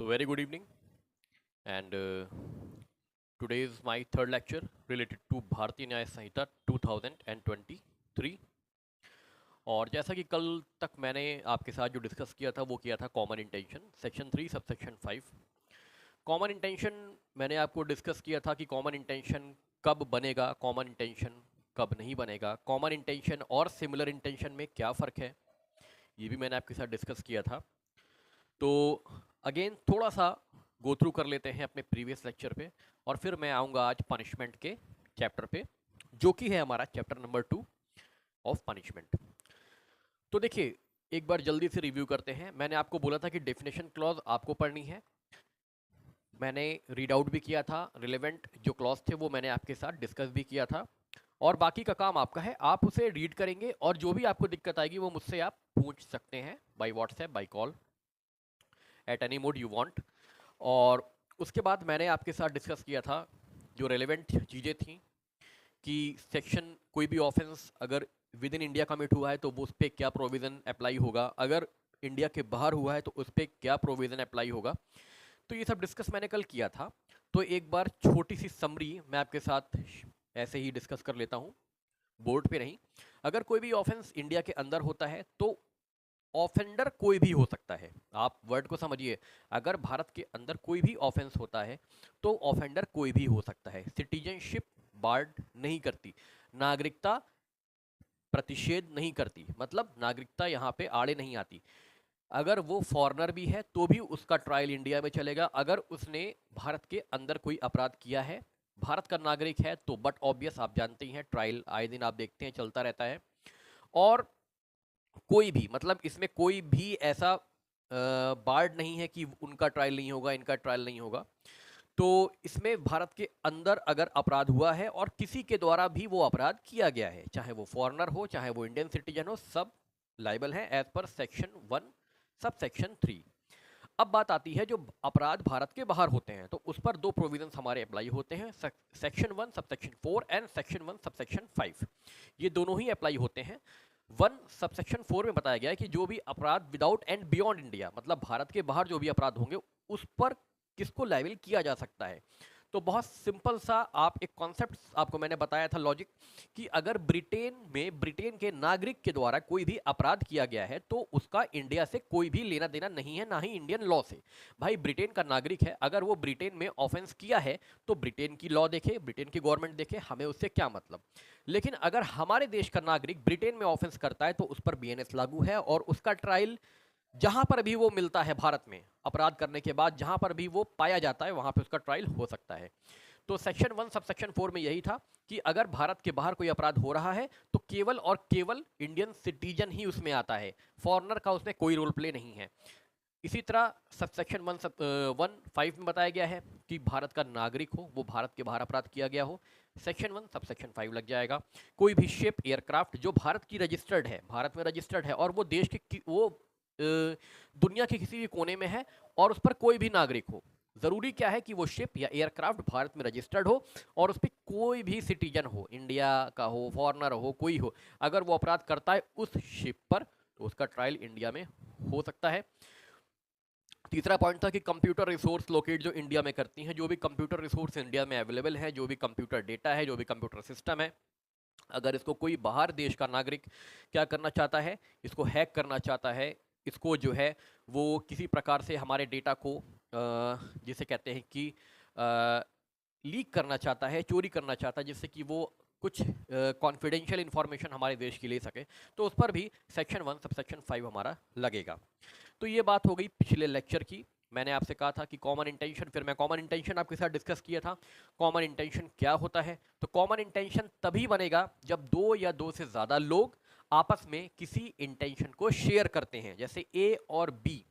So very good evening, and today is my third lecture related to भारतीय न्याय संहिता 2023। और जैसा कि कल तक मैंने आपके साथ जो डिस्कस किया था वो किया था common intention section 3 subsection 5। Common intention मैंने आपको डिस्कस किया था कि कॉमन इंटेंशन कब बनेगा, कॉमन इंटेंशन कब नहीं बनेगा, कॉमन इंटेंशन और सिमिलर इंटेंशन में क्या फ़र्क है, ये भी मैंने आपके साथ डिस्कस किया था। तो अगेन थोड़ा सा गो थ्रू कर लेते हैं अपने प्रीवियस लेक्चर पे, और फिर मैं आऊँगा आज पनिशमेंट के चैप्टर पे, जो कि है हमारा चैप्टर नंबर 2 ऑफ पनिशमेंट। तो देखिए, एक बार जल्दी से रिव्यू करते हैं। मैंने आपको बोला था कि डेफिनेशन क्लॉज आपको पढ़नी है, मैंने रीड आउट भी किया था, रिलेवेंट जो क्लॉज थे वो मैंने आपके साथ डिस्कस भी किया था, और बाकी का काम आपका है, आप उसे रीड करेंगे और जो भी आपको दिक्कत आएगी वो मुझसे आप पूछ सकते हैं by WhatsApp, by call, at any mode you want. और उसके बाद मैंने आपके साथ डिस्कस किया था जो रेलेवेंट चीज़ें थी कि सेक्शन कोई भी ऑफेंस अगर विद इन इंडिया कमिट हुआ है तो वो उस पर क्या प्रोविज़न अप्लाई होगा, अगर इंडिया के बाहर हुआ है तो उस पर क्या प्रोविज़न अप्लाई होगा। तो ये सब डिस्कस मैंने कल किया था। तो एक बार छोटी सी समरी मैं आपके साथ ऐसे ही डिस्कस कर लेता हूँ, बोर्ड पे नहीं। अगर कोई भी ऑफेंस इंडिया के अंदर होता है तो ऑफेंडर कोई भी हो सकता है। आप वर्ड को समझिए, अगर भारत के अंदर कोई भी ऑफेंस होता है तो ऑफेंडर कोई भी हो सकता है। सिटीजनशिप बार्ड नहीं करती, नागरिकता प्रतिषेध नहीं करती, मतलब नागरिकता यहाँ पे आड़े नहीं आती। अगर वो फॉरेनर भी है तो भी उसका ट्रायल इंडिया में चलेगा। अगर उसने भारत के अंदर कोई अपराध किया है, भारत का नागरिक है, तो बट ऑब्वियस आप जानते ही हैं, ट्रायल आए दिन आप देखते हैं चलता रहता है। और कोई भी, मतलब इसमें कोई भी ऐसा बार्ड नहीं है कि उनका ट्रायल नहीं होगा, इनका ट्रायल नहीं होगा। तो इसमें भारत के अंदर अगर अपराध हुआ है और किसी के द्वारा भी वो अपराध किया गया है, चाहे वो फॉरेनर हो चाहे वो इंडियन सिटीजन हो, सब लाइबल हैं as per section 1 sub section 3। अब बात आती है जो अपराध भारत के बाहर होते हैं, तो उस पर दो प्रोविजंस हमारे अप्लाई होते हैं, section 1 sub section 4 and section 1 sub section 5। ये दोनों ही अप्लाई होते हैं। 1 सबसेक्शन 4 में बताया गया है कि जो भी अपराध विदाउट एंड बियॉन्ड इंडिया, मतलब भारत के बाहर जो भी अपराध होंगे उस पर किसको लायबल किया जा सकता है। तो बहुत सिंपल सा आप एक कॉन्सेप्ट आपको मैंने बताया था, लॉजिक, कि अगर ब्रिटेन में ब्रिटेन के नागरिक के द्वारा कोई भी अपराध किया गया है तो उसका इंडिया से कोई भी लेना देना नहीं है, ना ही इंडियन लॉ से। भाई ब्रिटेन का नागरिक है, अगर वो ब्रिटेन में ऑफेंस किया है तो ब्रिटेन की लॉ देखे, ब्रिटेन की गवर्नमेंट देखे, हमें उससे क्या मतलब। लेकिन अगर हमारे देश का नागरिक ब्रिटेन में ऑफेंस करता है तो उस पर बीएनएस लागू है, और उसका ट्रायल जहां पर भी वो मिलता है भारत में अपराध करने के बाद, जहां पर भी वो पाया जाता है वहां पे उसका ट्रायल हो सकता है। तो सेक्शन 1 सब सेक्शन 4 में यही था कि अगर भारत के बाहर कोई अपराध हो रहा है तो केवल और केवल इंडियन सिटीजन ही उसमें आता है, फॉरेनर का उसमें कोई रोल प्ले नहीं है। इसी तरह सब सेक्शन 1(1)(5) में बताया गया है कि भारत का नागरिक हो, वो भारत के बाहर अपराध किया गया हो, सेक्शन 1 सब सेक्शन 5 लग जाएगा। कोई भी शिप एयरक्राफ्ट जो भारत की रजिस्टर्ड है, भारत में रजिस्टर्ड है, और वो देश के वो दुनिया के किसी भी कोने में है और उस पर कोई भी नागरिक हो, जरूरी क्या है कि वो शिप या एयरक्राफ्ट भारत में रजिस्टर्ड हो और उस पर कोई भी सिटीजन हो, इंडिया का हो, फॉरेनर हो, कोई हो, अगर वो अपराध करता है उस शिप पर तो उसका ट्रायल इंडिया में हो सकता है। तीसरा पॉइंट था कि कंप्यूटर रिसोर्स लोकेट जो इंडिया में करती हैं, जो भी कंप्यूटर रिसोर्स इंडिया में अवेलेबल है, जो भी कंप्यूटर डेटा है, जो भी कंप्यूटर सिस्टम है, अगर इसको कोई बाहर देश का नागरिक क्या करना चाहता है, इसको हैक करना चाहता है, इसको जो है वो किसी प्रकार से हमारे डेटा को जिसे कहते हैं कि लीक करना चाहता है, चोरी करना चाहता है, जिससे कि वो कुछ कॉन्फिडेंशियल इंफॉर्मेशन हमारे देश की ले सके, तो उस पर भी सेक्शन 1 सब सेक्शन 5 हमारा लगेगा। तो ये बात हो गई पिछले लेक्चर की। मैंने आपसे कहा था कि कॉमन इंटेंशन, फिर मैं कॉमन इंटेंशन आपके साथ डिस्कस किया था। कॉमन इंटेंशन क्या होता है, तो कॉमन इंटेंशन तभी बनेगा जब दो या दो से ज़्यादा लोग आपस में किसी इंटेंशन को शेयर करते हैं। जैसे ए और बी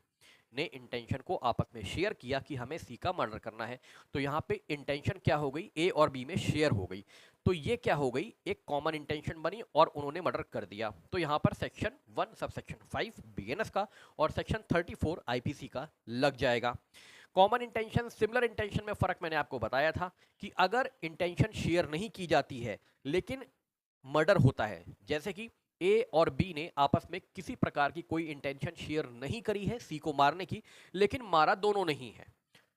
ने इंटेंशन को आपस में शेयर किया कि हमें सी का मर्डर करना है, तो यहाँ पे इंटेंशन क्या हो गई, ए और बी में शेयर हो गई, तो ये क्या हो गई, एक कॉमन इंटेंशन बनी और उन्होंने मर्डर कर दिया। तो यहाँ पर सेक्शन 1 सब सेक्शन 5 बीएनएस का और सेक्शन 34 आईपीसी का लग जाएगा। कॉमन इंटेंशन सिमिलर इंटेंशन में फर्क मैंने आपको बताया था कि अगर इंटेंशन शेयर नहीं की जाती है लेकिन मर्डर होता है, जैसे कि ए और बी ने आपस में किसी प्रकार की कोई इंटेंशन शेयर नहीं करी है सी को मारने की, लेकिन मारा दोनों नहीं है,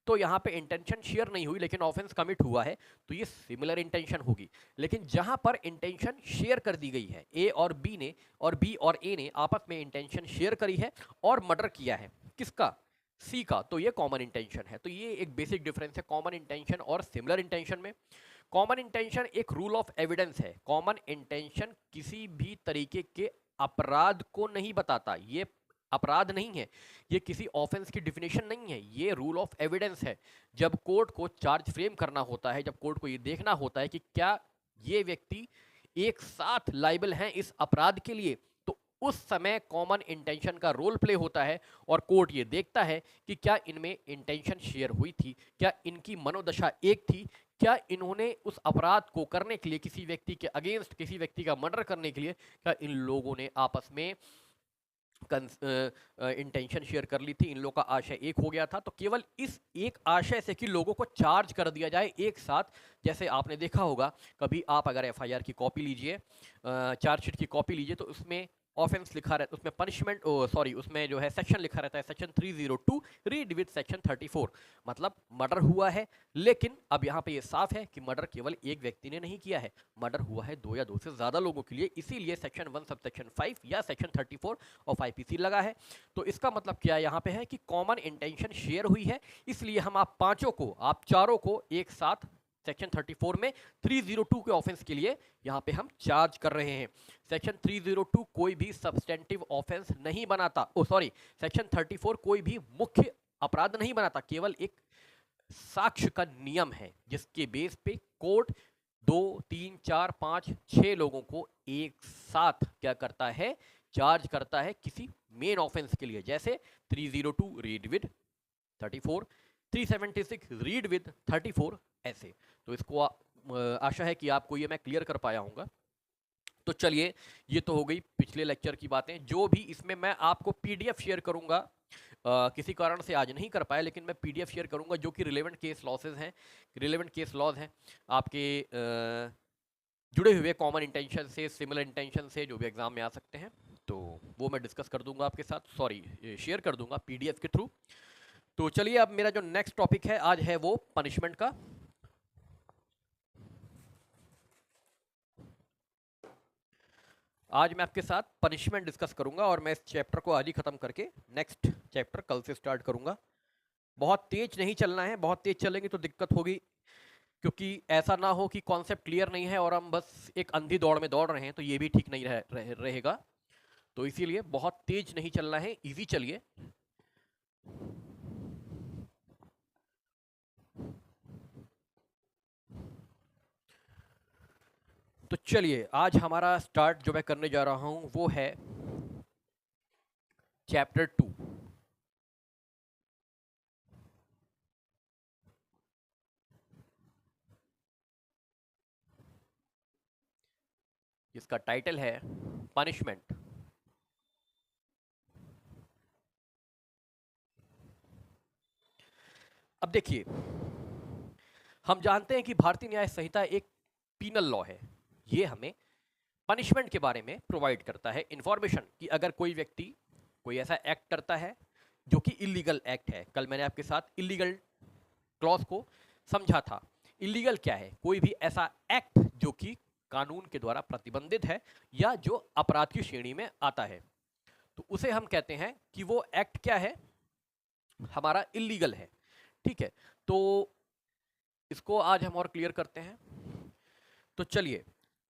तो यहाँ पे इंटेंशन शेयर नहीं हुई लेकिन ऑफेंस कमिट हुआ है, तो ये सिमिलर इंटेंशन होगी। लेकिन जहां पर इंटेंशन शेयर कर दी गई है, ए और बी ने और बी और ए ने आपस में इंटेंशन शेयर करी है और मर्डर किया है, किसका? सी का, तो ये कॉमन इंटेंशन है। तो ये एक बेसिक डिफरेंस है कॉमन इंटेंशन और सिमिलर इंटेंशन में। कॉमन इंटेंशन एक रूल ऑफ एविडेंस है। कॉमन इंटेंशन किसी भी तरीके के अपराध को नहीं बताता, ये अपराध नहीं है, ये किसी ऑफेंस की डिफिनेशन नहीं है, ये रूल ऑफ एविडेंस है। जब कोर्ट को चार्ज फ्रेम करना होता है, जब कोर्ट को ये देखना होता है कि क्या ये व्यक्ति एक साथ लाइबल हैं इस अपराध के लिए, तो उस समय कॉमन इंटेंशन का रोल प्ले होता है और कोर्ट ये देखता है कि क्या इनमें इंटेंशन शेयर हुई थी, क्या इनकी मनोदशा एक थी, क्या इन्होंने उस अपराध को करने के लिए, किसी व्यक्ति के अगेंस्ट, किसी व्यक्ति का मर्डर करने के लिए, क्या इन लोगों ने आपस में इंटेंशन शेयर कर ली थी, इन लोगों का आशय एक हो गया था। तो केवल इस एक आशय से कि लोगों को चार्ज कर दिया जाए एक साथ, जैसे आपने देखा होगा कभी, आप अगर एफआईआर की कॉपी लीजिए, चार्जशीट की कॉपी लीजिए, तो उसमें ऑफेंस लिखा रहता है, उसमें पनिशमेंट, सॉरी, उसमें जो है सेक्शन लिखा रहता है, सेक्शन 302 रीड विद सेक्शन 34, मतलब मर्डर हुआ है। लेकिन अब यहाँ पे ये साफ है कि मर्डर केवल एक व्यक्ति ने नहीं किया है, मर्डर हुआ है दो या दो से ज्यादा लोगों के लिए, इसीलिए सेक्शन 1 सब सेक्शन 5 या सेक्शन 34 ऑफ आईपीसी लगा है। तो इसका मतलब क्या यहाँ पे है कि कॉमन इंटेंशन शेयर हुई है, इसलिए हम आप पांचों को, आप चारों को एक साथ सेक्शन 34 में 302 के ऑफेंस के लिए यहां पे हम चार्ज कर रहे हैं। सेक्शन 302 कोई भी सब्सटेंटिव ऑफेंस नहीं बनाता, ओ सॉरी, सेक्शन 34 कोई भी मुख्य अपराध नहीं बनाता, केवल एक साक्ष्य का नियम है जिसके बेस पे कोर्ट 2, 3, 4, 5, 6 लोगों को एक साथ क्या करता है, चार्ज करता है किसी मेन ऑफेंस के लिए। जैसे 302 रीड विद 34, 376 रीड विद 34, ऐसे। तो इसको आशा है कि आपको ये मैं क्लियर कर पाया हूँगा। तो चलिए, ये तो हो गई पिछले लेक्चर की बातें। जो भी इसमें मैं आपको पीडीएफ शेयर करूंगा, किसी कारण से आज नहीं कर पाया, लेकिन मैं पीडीएफ शेयर करूंगा जो कि रिलेवेंट केस लॉसेज हैं, रिलेवेंट केस लॉज हैं आपके जुड़े हुए कॉमन इंटेंशन से, सिमिलर इंटेंशन से, जो भी एग्जाम में आ सकते हैं, तो वो मैं डिस्कस कर दूंगा आपके साथ, सॉरी शेयर कर दूंगा पीडीएफ के थ्रू। तो चलिए, अब मेरा जो नेक्स्ट टॉपिक है आज है वो पनिशमेंट का। आज मैं आपके साथ पनिशमेंट डिस्कस करूंगा और मैं इस चैप्टर को आज ही खत्म करके नेक्स्ट चैप्टर कल से स्टार्ट करूंगा। बहुत तेज नहीं चलना है, बहुत तेज चलेंगे तो दिक्कत होगी, क्योंकि ऐसा ना हो कि कॉन्सेप्ट क्लियर नहीं है और हम बस एक अंधी दौड़ में दौड़ रहे हैं, तो ये भी ठीक नहीं रहेगा। तो इसीलिए बहुत तेज नहीं चलना है, इजी चलिए। तो चलिए, आज हमारा स्टार्ट जो मैं करने जा रहा हूं वो है चैप्टर 2। जिसका टाइटल है पनिशमेंट। अब देखिए, हम जानते हैं कि भारतीय न्याय संहिता एक पीनल लॉ है। ये हमें पनिशमेंट के बारे में प्रोवाइड करता है इंफॉर्मेशन कि अगर कोई व्यक्ति कोई ऐसा एक्ट करता है जो कि इलीगल एक्ट है। कल मैंने आपके साथ इलीगल क्लॉज को समझा था। इलीगल क्या है? कोई भी ऐसा एक्ट जो कि कानून के द्वारा प्रतिबंधित है या जो अपराध की श्रेणी में आता है, तो उसे हम कहते हैं कि वो एक्ट क्या है, हमारा इलीगल है। ठीक है, तो इसको आज हम और क्लियर करते हैं। तो चलिए,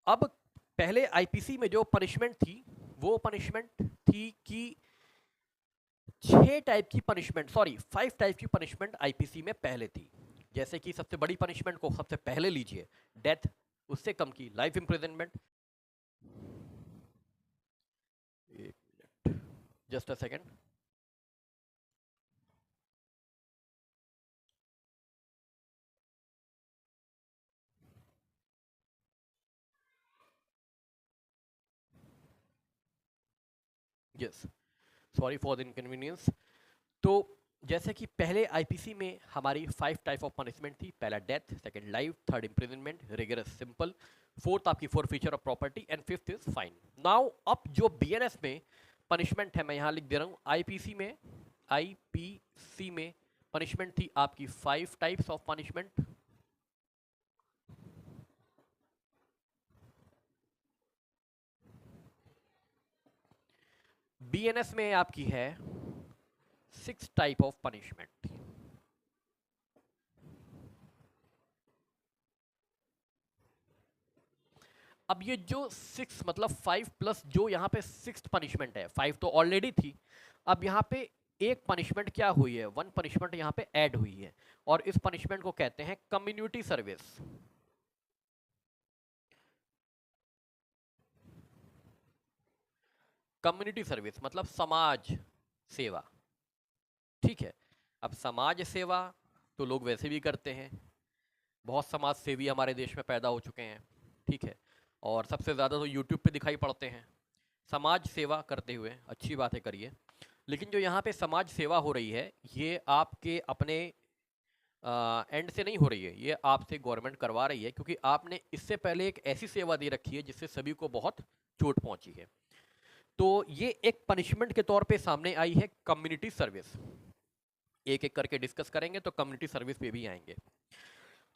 अब पहले आईपीसी में जो पनिशमेंट थी वो पनिशमेंट थी कि 6 टाइप की पनिशमेंट, सॉरी 5 टाइप की पनिशमेंट आईपीसी में पहले थी। जैसे कि सबसे बड़ी पनिशमेंट को सबसे पहले लीजिए, डेथ। उससे कम की लाइफ इंप्रिजनमेंट। एक minute, just a second. Yes, sorry for the inconvenience. तो जैसे कि पहले आईपीसी में हमारी 5 टाइप ऑफ पनिशमेंट थी। पहला death, second life, third imprisonment, rigorous simple, fourth आपकी forfeiture of property and fifth is fine. Now अब जो बीएनएस में पनिशमेंट है, मैं यहाँ लिख दे रहा हूँ, आईपीसी में पनिशमेंट थी आपकी 5 टाइप्स ऑफ पनिशमेंट। बीएनएस में आपकी है 6 टाइप ऑफ पनिशमेंट। अब ये जो 6 मतलब 5 प्लस जो यहाँ पे 6th पनिशमेंट है, 5 तो ऑलरेडी थी, अब यहाँ पे एक पनिशमेंट क्या हुई है, 1 पनिशमेंट यहाँ पे ऐड हुई है, और इस पनिशमेंट को कहते हैं कम्युनिटी सर्विस। कम्युनिटी सर्विस मतलब समाज सेवा। ठीक है, अब समाज सेवा तो लोग वैसे भी करते हैं, बहुत समाज सेवी हमारे देश में पैदा हो चुके हैं। ठीक है, और सबसे ज़्यादा तो यूट्यूब पे दिखाई पड़ते हैं समाज सेवा करते हुए। अच्छी बात है, करिए। लेकिन जो यहाँ पे समाज सेवा हो रही है, ये आपके अपने एंड से नहीं हो रही है, ये आपसे गवर्नमेंट करवा रही है, क्योंकि आपने इससे पहले एक ऐसी सेवा दे रखी है जिससे सभी को बहुत चोट पहुंची है। तो ये एक पनिशमेंट के तौर पे सामने आई है कम्युनिटी सर्विस। एक एक करके डिस्कस करेंगे तो कम्युनिटी सर्विस पे भी आएंगे।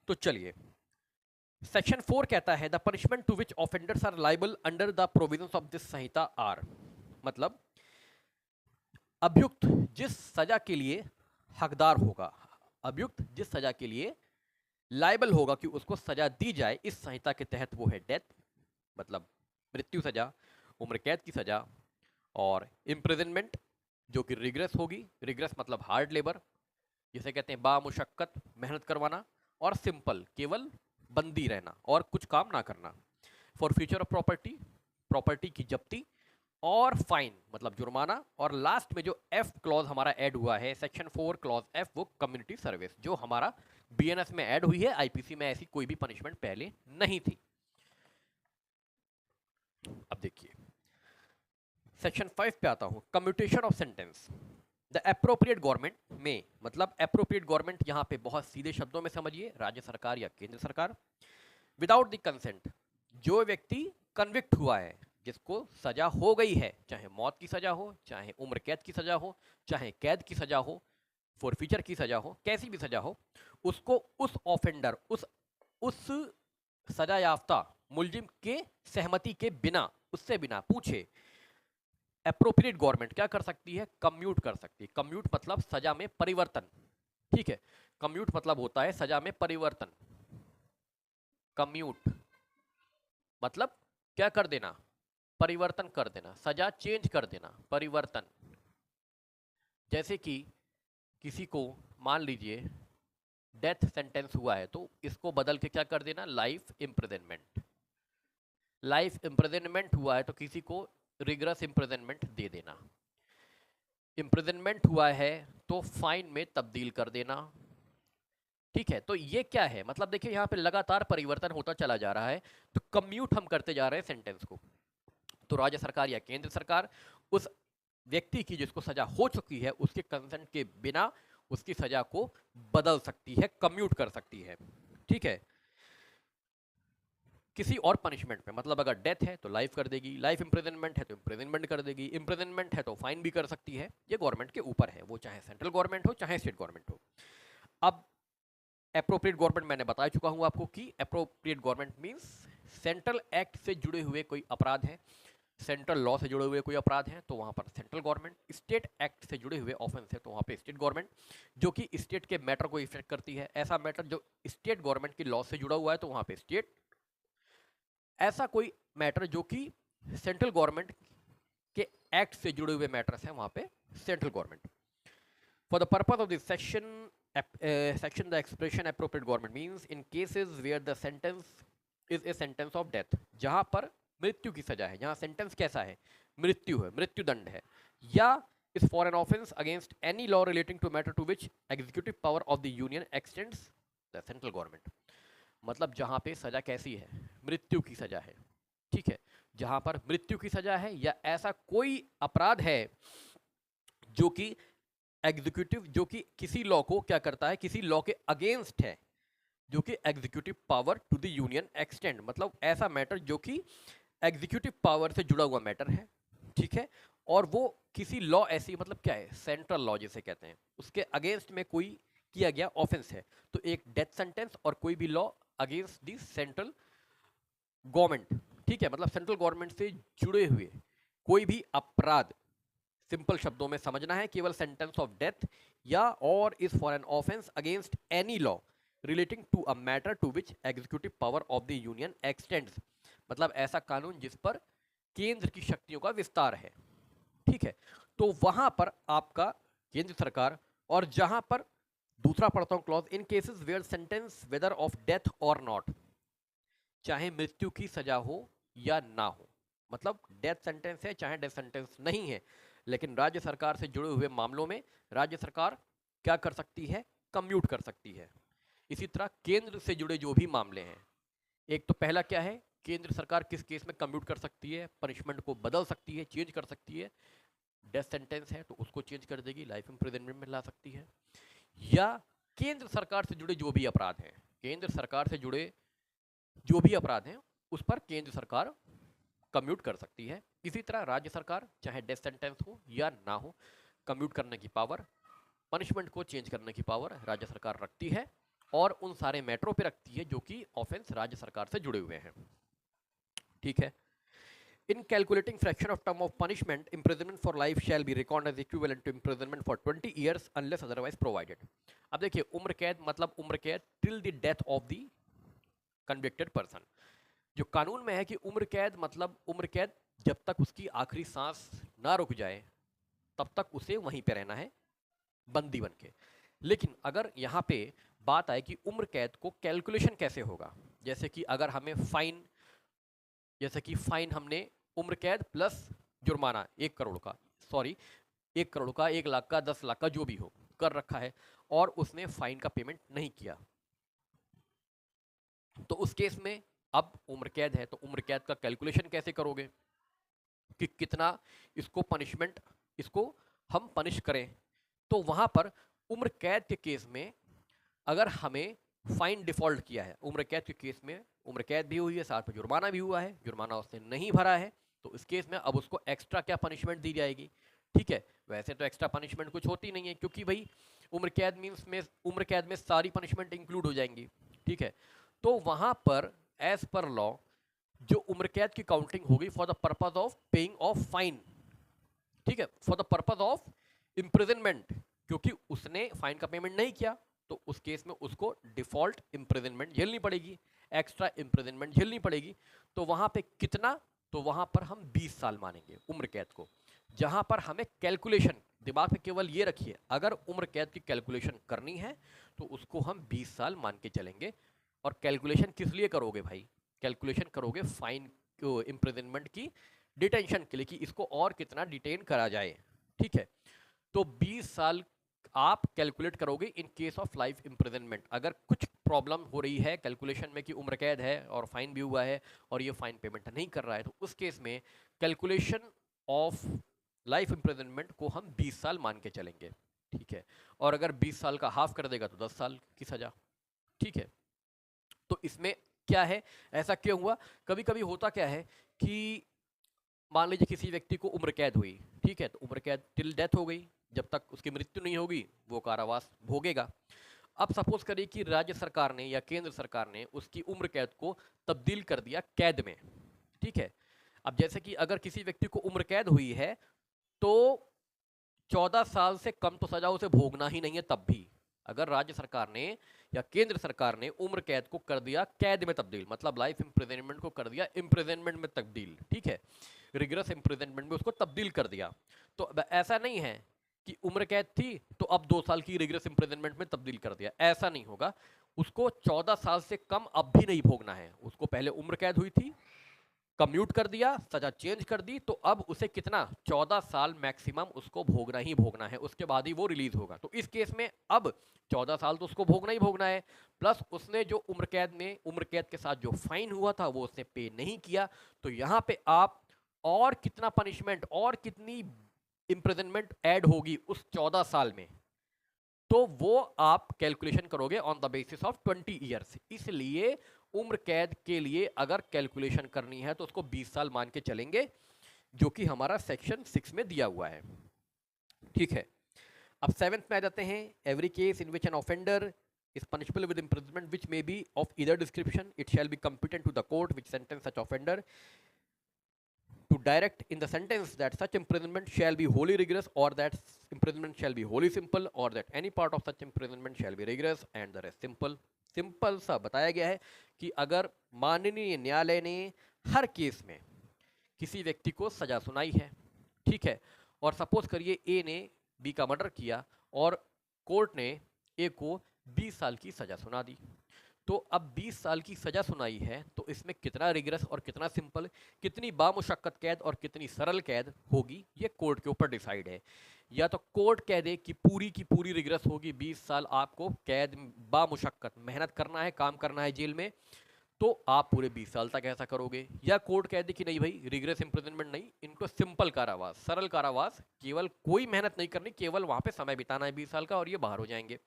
तो चलिए, सेक्शन 4 कहता है the punishment to which offenders are liable under the provisions of this संहिता आर, मतलब अभियुक्त जिस सजा के लिए हकदार होगा, अभियुक्त जिस सजा के लिए लाइबल होगा कि उसको सजा दी जाए इस संहिता के तहत, वो है डेथ मतलब मृत्यु सजा, उम्र कैद की सजा, और इम्प्रिजनमेंट जो कि रिग्रेस होगी, रिग्रेस मतलब हार्ड लेबर जिसे कहते हैं बामुशक्कत मेहनत करवाना, और सिंपल केवल बंदी रहना और कुछ काम ना करना, for future of property, property की जब्ती, और फाइन मतलब जुर्माना, और लास्ट में जो एफ क्लॉज हमारा ऐड हुआ है सेक्शन 4 क्लॉज एफ, वो कम्युनिटी सर्विस जो हमारा बीएनएस में ऐड हुई है। आईपीसी में ऐसी कोई भी पनिशमेंट पहले नहीं थी। अब देखिए सेक्शन 5 पे आता हूं, commutation of sentence. The appropriate government में, मतलब एप्रोप्रिएट गवर्नमेंट यहां पे बहुत सीधे शब्दों में समझिए, राज्य सरकार या केंद्र सरकार, विदाउट द कंसेंट, जो व्यक्ति कन्विक्ट हुआ है, जिसको सजा हो गई है, चाहे मौत की सजा हो, चाहे उम्र कैद की सजा हो, चाहे कैद की सजा हो, फॉरफीचर की सजा हो, कैसी भी सजा हो, उसको उस ऑफेंडर, उस सजा याफ्ता मुलजिम के सहमति के बिना, उससे बिना पूछे, एप्रोप्रिएट गवर्नमेंट क्या कर सकती है, कम्यूट कर सकती है। कम्यूट मतलब सजा में परिवर्तन। ठीक है, कम्यूट मतलब होता है सजा में परिवर्तन। कम्यूट मतलब क्या कर देना, परिवर्तन कर देना, सजा चेंज कर देना, परिवर्तन। जैसे कि किसी को मान लीजिए डेथ सेंटेंस हुआ है, तो इसको बदल के क्या कर देना, लाइफ इम्प्रिजनमेंट। लाइफ इम्प्रिजनमेंट हुआ है तो किसी को रिगरस इम्प्रिजनमेंट दे देना। इम्प्रिजनमेंट हुआ है तो फाइन में तब्दील कर देना। ठीक है, तो ये क्या है, मतलब देखिए यहाँ पे लगातार परिवर्तन होता चला जा रहा है, तो कम्यूट हम करते जा रहे हैं सेंटेंस को। तो राज्य सरकार या केंद्र सरकार उस व्यक्ति की जिसको सजा हो चुकी है, उसके कंसेंट के बिना उसकी सजा को बदल सकती है, कम्यूट कर सकती है। ठीक है, किसी और पनिशमेंट पे, मतलब अगर डेथ है तो लाइफ कर देगी, लाइफ इम्प्रिजनमेंट है तो इम्प्रिजनमेंट कर देगी, इम्प्रिजनमेंट है तो फाइन भी कर सकती है। ये गवर्नमेंट के ऊपर है, वो चाहे सेंट्रल गवर्नमेंट हो चाहे स्टेट गवर्नमेंट हो। अब एप्रोप्रिएट गवर्नमेंट मैंने बता चुका हूं आपको कि appropriate government means central act से जुड़े हुए कोई अपराध है, सेंट्रल लॉ से जुड़े हुए कोई अपराध हैं तो वहां पर सेंट्रल गवर्नमेंट, स्टेट एक्ट से जुड़े हुए ऑफेंस है तो वहां पे स्टेट गवर्नमेंट, जो कि स्टेट के मैटर को इफेक्ट करती है। ऐसा मैटर जो स्टेट गवर्नमेंट की लॉ से जुड़ा हुआ है तो वहां पे स्टेट, ऐसा कोई मैटर जो कि सेंट्रल गवर्नमेंट के एक्ट से जुड़े हुए मैटर्स हैं वहां पे central government. For the purpose of this section the expression appropriate government means in cases where the sentence is a sentence of death, जहां पर मृत्यु की सजा है, जहां सेंटेंस कैसा है, मृत्यु है, मृत्यु दंड है, या is for an offense against any law relating to matter to which executive power of the union extends the central government, मतलब जहां पे सजा कैसी है, मृत्यु की सजा है। ठीक है, जहां पर मृत्यु की सजा है या ऐसा कोई अपराध है जो कि एग्जीक्यूटिव जो कि किसी लॉ को क्या करता है, किसी लॉ के अगेंस्ट है, जो कि executive power to the union extend, मतलब ऐसा मैटर जो कि एग्जीक्यूटिव पावर से जुड़ा हुआ मैटर है, ठीक है, और वो किसी लॉ ऐसी, मतलब क्या है, सेंट्रल लॉ जिसे कहते हैं, उसके अगेंस्ट में कोई किया गया ऑफेंस है, तो एक डेथ सेंटेंस और कोई भी law against the central government, ठीक है, मतलब सेंट्रल गवर्नमेंट से जुड़े हुए कोई भी अपराध, सिंपल शब्दों में समझना है, केवल सेंटेंस ऑफ डेथ या or is for an offence against any law relating to a matter to which executive power of the union extends, मतलब ऐसा कानून जिस पर केंद्र की शक्तियों का विस्तार है, ठीक है, तो वहां पर आपका केंद्र सरकार, और जहां पर दूसरा पढ़ता हूं clause, in cases where sentence whether of death or not, चाहे मृत्यु की सजा हो या ना हो, मतलब डेथ सेंटेंस है चाहे डेथ सेंटेंस नहीं है, लेकिन राज्य सरकार से जुड़े हुए मामलों में राज्य सरकार क्या कर सकती है, कम्यूट कर सकती है। इसी तरह केंद्र से जुड़े जो भी मामले हैं, एक तो पहला क्या है, केंद्र सरकार किस केस में कम्यूट कर सकती है, पनिशमेंट को बदल सकती है, चेंज कर सकती है, डेथ सेंटेंस है तो उसको चेंज कर देगी, लाइफ इम्प्रिजनमेंट में ला सकती है, या केंद्र सरकार से जुड़े जो भी अपराध हैं, केंद्र सरकार से जुड़े जो भी अपराध हैं उस पर केंद्र सरकार कम्यूट कर सकती है। इसी तरह राज्य सरकार चाहे डेथ सेंटेंस हो या ना हो, कम्यूट करने की पावर, पनिशमेंट को चेंज करने की पावर राज्य सरकार रखती है, और उन सारे मैटरों पे रखती है जो कि ऑफेंस राज्य सरकार से जुड़े हुए हैं, ठीक है। In calculating fraction of term of punishment, imprisonment for life shall be reckoned as equivalent to imprisonment for 20 years unless otherwise provided. अब देखिए, उम्र कैद मतलब उम्र कैद till the death of the convicted person. जो कानून में है कि उम्र कैद मतलब उम्र कैद जब तक उसकी आखिरी सांस ना रुक जाए तब तक उसे वहीं पे रहना है बंदी बन के। लेकिन अगर यहाँ पे बात आए कि उम्र कैद को कैलकुलेशन कैसे होगा, जैसे कि अगर हमें फाइन, जैसे कि फाइन हमने उम्र कैद प्लस जुर्माना 1 करोड़ का, सॉरी 1 करोड़ का, 1 लाख का, 10 लाख का, जो भी हो कर रखा है, और उसने फाइन का पेमेंट नहीं किया, तो उस केस में अब उम्र कैद है, तो उम्र कैद का कैलकुलेशन कैसे करोगे कि कितना इसको पनिशमेंट, इसको हम पनिश करें, तो वहां पर उम्र कैद के केस में अगर हमें फाइन डिफॉल्ट किया है, उम्र कैद के केस में उम्र कैद भी हुई है, साथ में जुर्माना भी हुआ है, जुर्माना उसने नहीं भरा है, तो इस केस में अब उसको एक्स्ट्रा क्या पनिशमेंट दी जाएगी, ठीक है। वैसे तो एक्स्ट्रा पनिशमेंट कुछ होती नहीं है, क्योंकि भाई उम्र कैद मीन्स में, उम्र कैद में सारी पनिशमेंट इंक्लूड हो जाएंगी, ठीक है। तो वहां पर एज पर लॉ जो उम्र कैद की काउंटिंग होगी for the purpose of paying off fine, ठीक है, for the purpose of imprisonment, क्योंकि उसने फाइन का पेमेंट नहीं किया, तो उस केस में उसको डिफॉल्ट इम्प्रिजनमेंट झेलनी पड़ेगी, एक्स्ट्रा इम्प्रिजनमेंट झेलनी पड़ेगी, तो वहां पे कितना, तो वहां पर हम 20 साल मानेंगे उम्र कैद को। जहां पर हमें कैलकुलेशन, दिमाग में केवल ये रखिए, अगर उम्र कैद की कैलकुलेशन करनी है तो उसको हम 20 साल मान के चलेंगे। और कैलकुलेशन किस लिए करोगे भाई, कैलकुलेशन करोगे फाइन इम्प्रिजनमेंट की, डिटेंशन के लिए, कि इसको और कितना डिटेन करा जाए, ठीक है। तो 20 साल आप कैलकुलेट करोगे in case of life imprisonment. अगर कुछ प्रॉब्लम हो रही है कैलकुलेशन में कि उम्र कैद है और फाइन भी हुआ है और ये फाइन पेमेंट नहीं कर रहा है, तो उस केस में कैलकुलेशन ऑफ लाइफ इम्प्रिजनमेंट को हम 20 साल मान के चलेंगे, ठीक है। और अगर 20 साल का हाफ कर देगा तो 10 साल की सजा, ठीक है। तो इसमें क्या है, ऐसा क्यों हुआ, कभी कभी होता क्या है कि मान लीजिए किसी व्यक्ति को उम्र कैद हुई, ठीक है, तो उम्र कैद टिल डेथ हो गई, जब तक उसकी मृत्यु नहीं होगी वो कारावास भोगेगा। अब सपोज करिए कि राज्य सरकार ने या केंद्र सरकार ने उसकी उम्र कैद को तब्दील कर दिया कैद में, ठीक है। अब जैसे कि अगर किसी व्यक्ति को उम्र कैद हुई है तो 14 साल से कम तो सजा उसे भोगना ही नहीं है, तब भी अगर राज्य सरकार ने या केंद्र सरकार ने उम्र कैद को कर दिया कैद में तब्दील, मतलब लाइफ इम्प्रिजनमेंट को कर दिया इम्प्रिजनमेंट में तब्दील, ठीक है, रिग्रेस इम्प्रिजनमेंट में उसको तब्दील कर दिया, तो अब ऐसा नहीं है कि उम्र कैद थी तो अब 2 साल की रिग्रेस इम्प्रिजनमेंट में तब्दील कर दिया, ऐसा नहीं होगा। उसको 14 साल से कम अब भी नहीं भोगना है, उसको पहले उम्र कैद हुई थी, कम्यूट कर दिया, सजा चेंज कर दी, तो अब उसे कितना 14 साल मैक्सिमम उसको भोगना ही भोगना है, उसके बाद ही वो रिलीज होगा। तो इस केस में अब 14 साल तो उसको भोगना ही भोगना है, प्लस उसने जो उम्र कैद में उम्र कैद के साथ जो फाइन हुआ था वो उसने पे नहीं किया, तो यहाँ पे आप और कितना पनिशमेंट और कितनी इम्प्रिजनमेंट ऐड होगी उस 14 साल में, तो वो आप कैलकुलेशन करोगे on the basis of 20 years. इसलिए उम्र कैद के लिए अगर कैलकुलेशन करनी है तो उसको 20 साल मान के चलेंगे, जो कि हमारा सेक्शन 6 में दिया हुआ है। ठीक है, अब 7th में आ जाते हैं। Every case in which N offender is punishable with imprisonment which may be of either description, it shall be competent to the court which sentence such offender to direct in the sentence that such imprisonment shall be wholly rigorous, or that imprisonment shall be wholly simple, or that any part of such imprisonment shall be rigorous and the rest simple। Simple सा बताया गया है कि अगर माननीय न्यायालय ने हर case में किसी व्यक्ति को सजा सुनाई है, ठीक है, और सपोज करिए ए ने बी का मर्डर किया और कोर्ट ने ए को 20 साल की सजा सुना दी, तो अब 20 साल की सजा सुनाई है तो इसमें कितना रिगरस और कितना सिंपल, कितनी बामुशक्कत कैद और कितनी सरल कैद होगी, ये कोर्ट के ऊपर डिसाइड है। या तो कोर्ट कह दे कि पूरी की पूरी रिगरस होगी, 20 साल आपको कैद बामुशक्कत मेहनत करना है, काम करना है जेल में, तो आप पूरे 20 साल तक ऐसा करोगे। या कोर्ट कह दे कि नहीं भाई, रिग्रेस इंप्रिजनमेंट नहीं, इनको सिंपल कारावास, सरल कारावास, केवल कोई मेहनत नहीं करनी, केवल वहां पे समय बिताना है 20 साल का और ये बाहर हो जाएंगे,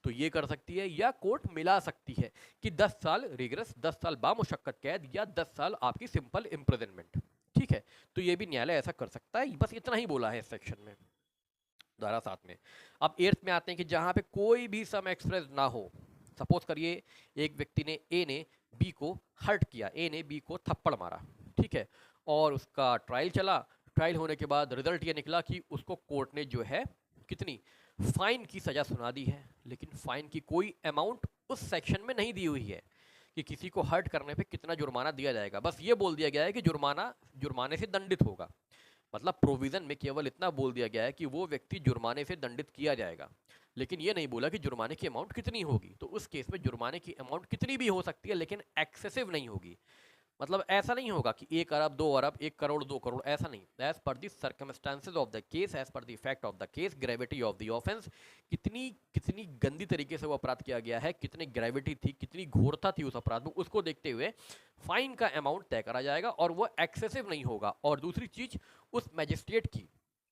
तो ये कर सकती है। या कोर्ट मिला सकती है कि 10 साल रिग्रेस, 10 साल बामुशक्कत कैद, या 10 साल आपकी सिंपल इंप्रिजनमेंट। ठीक है, तो ये भी न्यायालय ऐसा कर सकता है। बस इतना ही बोला है इस सेक्शन में, धारा 7 में। अब 8th में आते हैं कि जहां पे कोई भी सम एक्सप्रेस ना हो, सपोज करिए एक व्यक्ति ने, ए ने बी को हर्ट किया, ए ने बी को थप्पड़ मारा, ठीक है, और उसका ट्रायल चला। ट्रायल होने के बाद रिजल्ट ये निकला कि उसको कोर्ट ने जो है कितनी फाइन की सजा सुना दी है, लेकिन फाइन की कोई अमाउंट उस सेक्शन में नहीं दी हुई है कि किसी को हर्ट करने पे कितना जुर्माना दिया जाएगा। बस ये बोल दिया गया है कि जुर्माने से दंडित होगा। मतलब प्रोविजन में केवल इतना बोल दिया गया है कि वो व्यक्ति जुर्माने से दंडित किया जाएगा, लेकिन ये नहीं बोला कि जुर्माने की अमाउंट कितनी होगी। तो उस केस में जुर्माने की अमाउंट कितनी भी हो सकती है, लेकिन एक्सेसिव नहीं होगी। मतलब ऐसा नहीं होगा कि 1 अरब 2 अरब 1 करोड़ 2 करोड़, ऐसा नहीं। As per the circumstances of the case, as per the fact of the case, gravity of the offence, कितनी कितनी गंदी तरीके से वो अपराध किया गया है, कितनी ग्रेविटी थी, कितनी घोरता थी उस अपराध में, उसको देखते हुए फाइन का अमाउंट तय करा जाएगा और वो एक्सेसिव नहीं होगा। और दूसरी चीज, उस मैजिस्ट्रेट की,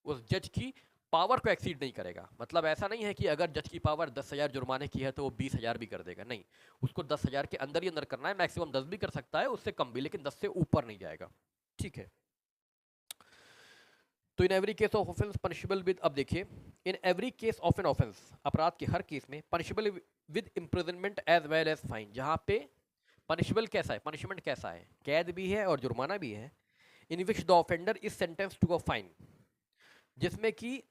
उस जज की पावर को एक्सीड नहीं करेगा। मतलब ऐसा नहीं है कि अगर जज की पावर 10,000 जुर्माने की है तो वो 20,000 भी कर देगा, नहीं, उसको 10,000 के अंदर ही अंदर करना है। मैक्सिमम 10 भी कर सकता है, उससे कम भी, लेकिन 10 से ऊपर नहीं जाएगा। ठीक है, तो in every case of offence punishable with, अब देखिए, in every case of an offence, अपराध के हर केस में punishable with imprisonment as well as fine. जहां पे पनिशेबल कैसा है, पनिशमेंट कैसा है, कैद भी है और जुर्माना भी है। In which the offender is sentence to a fine, जिसमें कि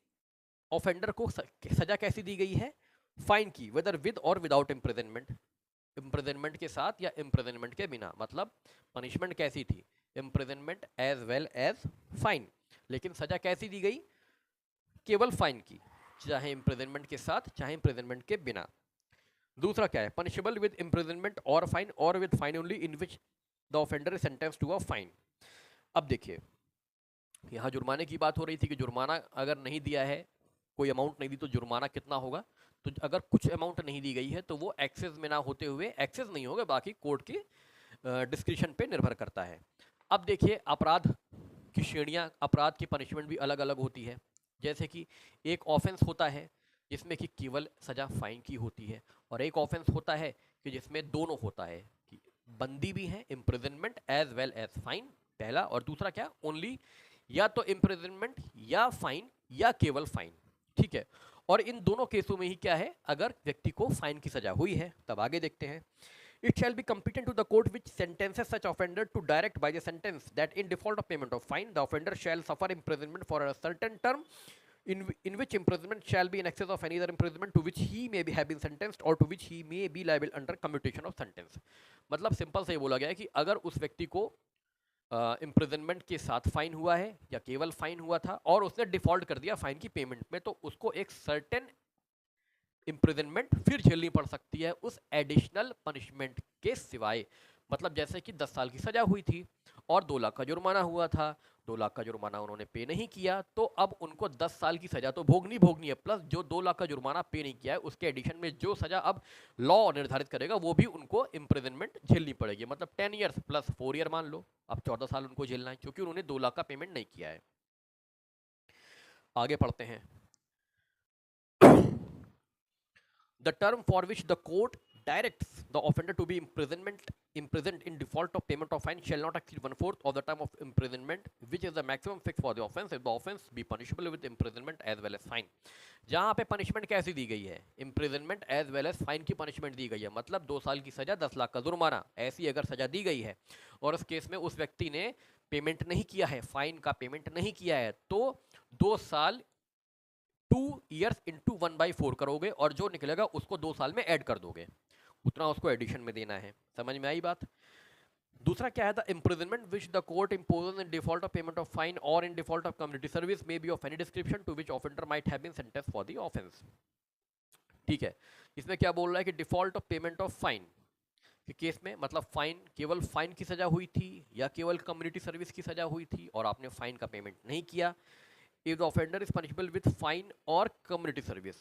ऑफेंडर को सजा कैसी दी गई है, फाइन की, वेदर विद और विदाउट इम्प्रिजनमेंट, इम्प्रिजनमेंट के साथ या इम्प्रिजनमेंट के बिना। मतलब पनिशमेंट कैसी थी, imprisonment as well as fine, लेकिन सजा कैसी दी गई, केवल फाइन की, चाहे इम्प्रिजनमेंट के साथ चाहे इम्प्रिजनमेंट के बिना। दूसरा क्या है, punishable with imprisonment or fine, or with fine only in which the offender is sentence to a fine. अब देखिए, यहाँ जुर्माने की बात हो रही थी कि जुर्माना अगर नहीं दिया है, कोई अमाउंट नहीं दी, तो जुर्माना कितना होगा। तो अगर कुछ अमाउंट नहीं दी गई है तो वो एक्सेस में ना होते हुए, एक्सेस नहीं होगा, बाकी कोर्ट की डिस्क्रिप्शन पे निर्भर करता है। अब देखिए, अपराध की श्रेणियाँ, अपराध की पनिशमेंट भी अलग अलग होती है। जैसे कि एक ऑफेंस होता है जिसमें कि केवल सजा फाइन की होती है, और एक ऑफेंस होता है कि जिसमें दोनों होता है, कि बंदी भी है, imprisonment as well as fine, पहला, और दूसरा क्या, ओनली या तो इम्प्रिजनमेंट या फाइन या केवल फाइन। ठीक है, और इन दोनों केसों में ही क्या है, अगर व्यक्ति को फाइन की सजा हुई है। तब आगे देखते हैं, it shall be competent to the court which sentences such offender to direct by the sentence that in default of payment of fine the offender shall suffer imprisonment for a certain term in which imprisonment shall be in excess of any other imprisonment to which he may be have been sentenced or to which he may be liable under commutation of sentence। मतलब simple से ये बोला गया है कि अगर उस व्यक्ति को इम्प्रिजनमेंट के साथ फाइन हुआ है या केवल फाइन हुआ था और उसने डिफॉल्ट कर दिया फाइन की पेमेंट में, तो उसको एक सर्टेन इम्प्रिजनमेंट फिर झेलनी पड़ सकती है उस एडिशनल पनिशमेंट के सिवाय। मतलब जैसे कि 10 साल की सजा हुई थी और 2 लाख का जुर्माना हुआ था, 2 लाख का जुर्माना उन्होंने पे नहीं किया, तो अब उनको 10 साल की सजा तो भोगनी है, प्लस जो 2 लाख का जुर्माना पे नहीं किया है उसके एडिशन में जो सजा अब लॉ निर्धारित करेगा वो भी उनको इम्प्रिजनमेंट झेलनी पड़ेगी। मतलब 10 ईयर्स प्लस 4 ईयर मान लो, अब 14 साल उनको झेलना है क्योंकि उन्होंने 2 लाख का पेमेंट नहीं किया है। आगे पढ़ते हैं। The term for which the court directs the offender to be imprisoned in default of payment of fine shall not exceed 1/4 of the term of imprisonment, which is the maximum fixed for the offence, if the offence be punishable with imprisonment as well as fine. जहां पे punishment कैसी दी गई है, imprisonment as well as fine की punishment दी गई है, मतलब 2 साल की सजा 10 लाख का जुर्माना, ऐसी अगर सजा दी गई है और उस केस में उस व्यक्ति ने पेमेंट नहीं किया है, फाइन का पेमेंट नहीं किया है, तो 2 साल 2 ईयर्स इंटू 1/4 करोगे और जो निकलेगा उसको 2 साल में ऐड कर दोगे, उतना उसको एडिशन में देना है। समझ में आई बात? दूसरा क्या है, the imprisonment which the court imposes in default of payment of fine और in default of community service may be of any description to which offender might have been sentenced for the offence. ठीक है, इसमें क्या बोल रहा है कि default of payment of fine के केस में, मतलब फाइन, केवल फाइन की सजा हुई थी या केवल कम्युनिटी सर्विस की सजा हुई थी और आपने फाइन का पेमेंट नहीं किया, if the offender is punishable with fine or community service,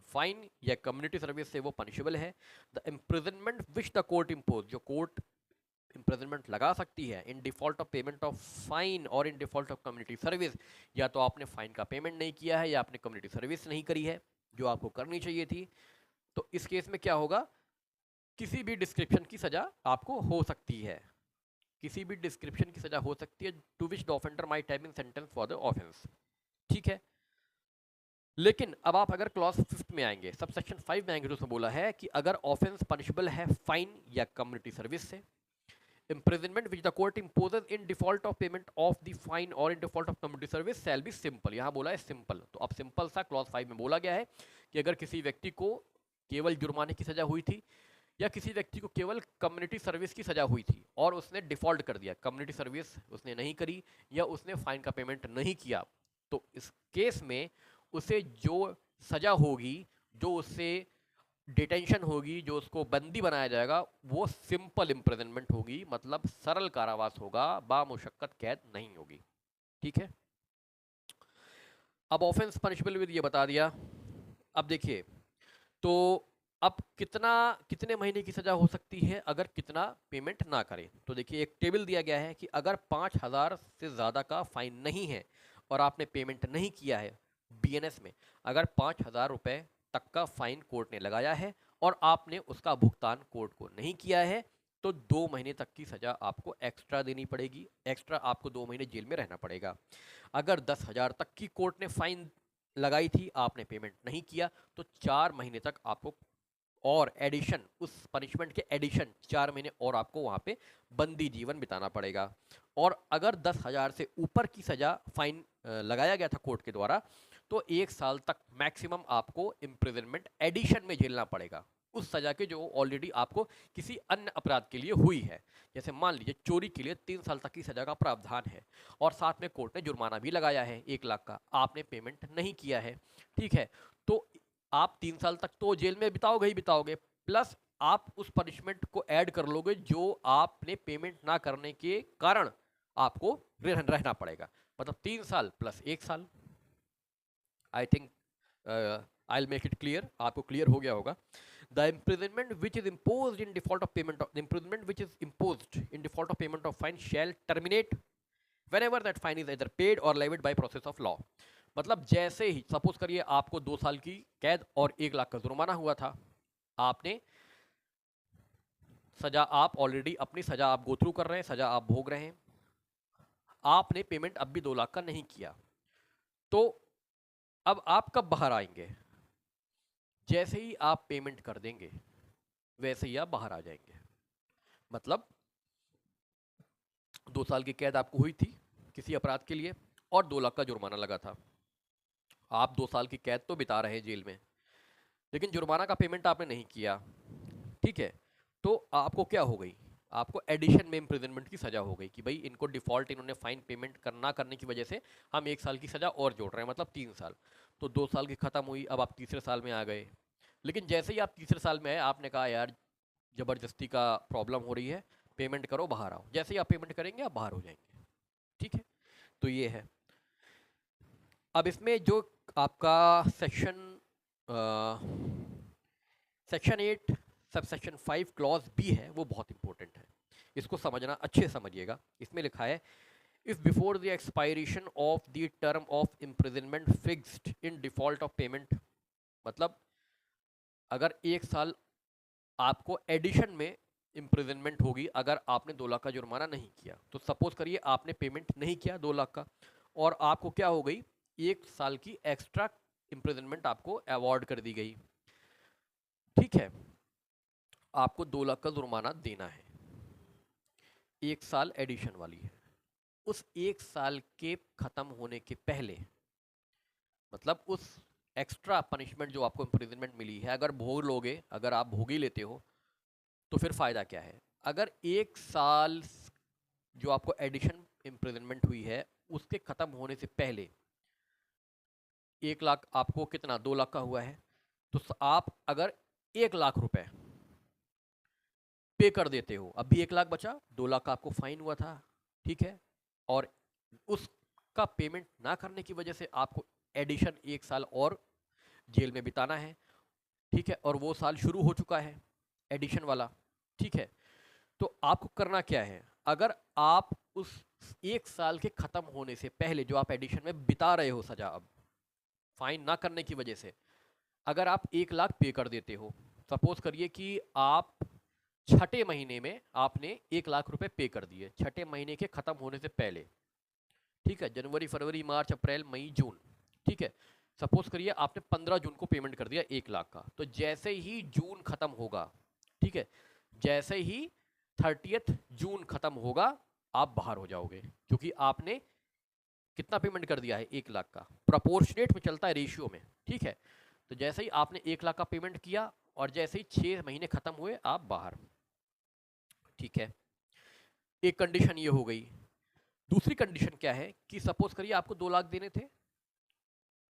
fine या कम्युनिटी सर्विस से वो पनिशेबल है। The imprisonment which the court impose, जो कोर्ट इम्प्रिजनमेंट लगा सकती है in default of payment of fine और in default of community service, या तो आपने फाइन का पेमेंट नहीं किया है या आपने कम्युनिटी सर्विस नहीं करी है जो आपको करनी चाहिए थी, तो इस केस में क्या होगा, किसी भी डिस्क्रिप्शन की सजा आपको हो सकती है, किसी भी डिस्क्रिप्शन की सजा हो सकती है to which the offender might have been sentenced for the offence. ठीक है, लेकिन अब आप अगर क्लॉज 5 में आएंगे, सब सेक्शन 5 में आएंगे, तो उसमें बोला है कि अगर ऑफेंस पनिशेबल है फाइन या कम्युनिटी सर्विस से, imprisonment which the court imposes in default of payment of the fine or in default of community service shall be simple, यहाँ बोला है सिंपल, तो अब सिंपल सा क्लॉज 5 में बोला गया है कि अगर किसी व्यक्ति को केवल जुर्माने की सजा हुई थी या किसी व्यक्ति को केवल कम्युनिटी सर्विस की सजा हुई थी और उसने डिफॉल्ट कर दिया, कम्युनिटी सर्विस उसने नहीं करी या उसने फाइन का पेमेंट नहीं किया, तो इस केस में उसे जो सजा होगी, जो उससे डिटेंशन होगी, जो उसको बंदी बनाया जाएगा, वो सिंपल इम्प्रिजनमेंट होगी, मतलब सरल कारावास होगा, बामुशक्कत कैद नहीं होगी। ठीक है, अब ऑफेंस पनिशेबल विद ये बता दिया। अब देखिए, तो अब कितने महीने की सजा हो सकती है अगर कितना पेमेंट ना करें, तो देखिए एक टेबल दिया गया है कि अगर 5,000 से ज़्यादा का फाइन नहीं है और आपने पेमेंट नहीं किया है, बीएनएस में अगर 5,000 रुपये तक का फाइन कोर्ट ने लगाया है और आपने उसका भुगतान कोर्ट को नहीं किया है, तो 2 महीने तक की सजा आपको एक्स्ट्रा देनी पड़ेगी, एक्स्ट्रा आपको 2 महीने जेल में रहना पड़ेगा। अगर 10,000 तक की कोर्ट ने फाइन लगाई थी, आपने पेमेंट नहीं किया, तो 4 महीने तक आपको और एडिशन, उस पनिशमेंट के एडिशन 4 महीने और आपको वहां पे बंदी जीवन बिताना पड़ेगा। और अगर 10,000 से ऊपर की सजा फाइन लगाया गया था कोर्ट के द्वारा, तो 1 साल तक मैक्सिमम आपको इम्प्रिजनमेंट एडिशन में झेलना पड़ेगा, उस सजा के जो ऑलरेडी आपको किसी अन्य अपराध के लिए हुई है। जैसे मान लीजिए चोरी के लिए 3 साल तक की सजा का प्रावधान है और साथ में कोर्ट ने जुर्माना भी लगाया है 1 लाख का, आपने पेमेंट नहीं किया है, ठीक है, तो आप 3 साल तक तो जेल में बिताओगे ही बिताओगे, प्लस आप उस पनिशमेंट को ऐड कर लोगे जो आपने पेमेंट ना करने के कारण आपको रहना पड़ेगा, मतलब 3 साल प्लस 1 साल। I think I will make it clear, आपको क्लियर हो गया होगा। The imprisonment which is imposed in default of payment of, the imprisonment which is imposed in default of payment of fine shall terminate whenever that fine is either paid or levied by process of law। मतलब जैसे ही suppose करिए आपको 2 साल की कैद और 1 लाख का जुर्माना हुआ था, आपने सजा, आप ऑलरेडी अपनी सजा आप गो थ्रू कर रहे हैं, सजा आप भोग रहे हैं, आपने पेमेंट अब भी 2 लाख का नहीं किया, तो अब आप कब बाहर आएंगे? जैसे ही आप पेमेंट कर देंगे वैसे ही आप बाहर आ जाएंगे। मतलब 2 साल की कैद आपको हुई थी किसी अपराध के लिए और 2 लाख का जुर्माना लगा था, आप 2 साल की कैद तो बिता रहे हैं जेल में, लेकिन जुर्माना का पेमेंट आपने नहीं किया, ठीक है, तो आपको क्या हो गई, आपको एडिशन में इम्प्रिजनमेंट की सजा हो गई कि भाई इनको डिफॉल्ट, इन्होंने फाइन पेमेंट ना करने की वजह से हम 1 साल की सजा और जोड़ रहे हैं, मतलब 3 साल, तो 2 साल की खत्म हुई, अब आप तीसरे साल में आ गए। लेकिन जैसे ही आप तीसरे साल में आए, आपने कहा यार ज़बरदस्ती का प्रॉब्लम हो रही है, पेमेंट करो, बाहर आओ, जैसे ही आप पेमेंट करेंगे आप बाहर हो जाएंगे, ठीक है, तो ये है। अब इसमें जो आपका section 8 sub section 5 clause B है, वो बहुत इंपॉर्टेंट है, इसको समझना, अच्छे से समझिएगा। इसमें लिखा है if before the expiration of the term of imprisonment fixed in default of payment, मतलब अगर 1 साल आपको एडिशन में इम्प्रिजनमेंट होगी अगर आपने 2 लाख का जुर्माना नहीं किया। तो सपोज करिए आपने पेमेंट नहीं किया 2 लाख का और आपको क्या हो गई, 1 साल की एक्स्ट्रा इम्प्रिजनमेंट आपको अवॉर्ड कर दी गई। ठीक है, आपको 2 लाख का जुर्माना देना है, 1 साल एडिशन वाली है। उस 1 साल के खत्म होने के पहले, मतलब उस एक्स्ट्रा पनिशमेंट जो आपको इम्प्रिजनमेंट मिली है अगर भोग लोगे, अगर आप भोग ही लेते हो तो फिर फायदा क्या है। अगर 1 साल जो आपको एडिशन इम्प्रिजनमेंट हुई है उसके खत्म होने से पहले 1 लाख आपको कितना 2 लाख का हुआ है, तो आप अगर 1 लाख रुपए पे कर देते हो, अब भी 1 लाख बचा, 2 लाख का आपको फाइन हुआ था, ठीक है, और उसका पेमेंट ना करने की वजह से आपको एडिशन 1 साल और जेल में बिताना है। ठीक है, और वो साल शुरू हो चुका है एडिशन वाला। ठीक है, तो आपको करना क्या है, अगर आप उस 1 साल के खत्म होने से पहले जो आप एडिशन में बिता रहे हो सजा, अब फाइन ना करने की वजह से अगर आप 1 लाख पे कर देते हो, सपोज करिए कि आप छठे महीने में आपने 1 लाख रुपए पे कर दिए, छठे महीने के खत्म होने से पहले। ठीक है, जनवरी फरवरी मार्च अप्रैल मई जून, ठीक है, सपोज करिए आपने 15 जून को पेमेंट कर दिया 1 लाख का, तो जैसे ही जून खत्म होगा, ठीक है, जैसे ही 30 जून खत्म होगा आप बाहर हो जाओगे, क्योंकि आपने कितना पेमेंट कर दिया है 1 लाख का, प्रोपोर्शनेट में चलता है, रेशियो में। ठीक है, तो जैसे ही आपने 1 लाख का पेमेंट किया और जैसे ही 6 महीने खत्म हुए आप बाहर। ठीक है, एक कंडीशन ये हो गई। दूसरी कंडीशन क्या है कि सपोज करिए आपको 2 लाख देने थे,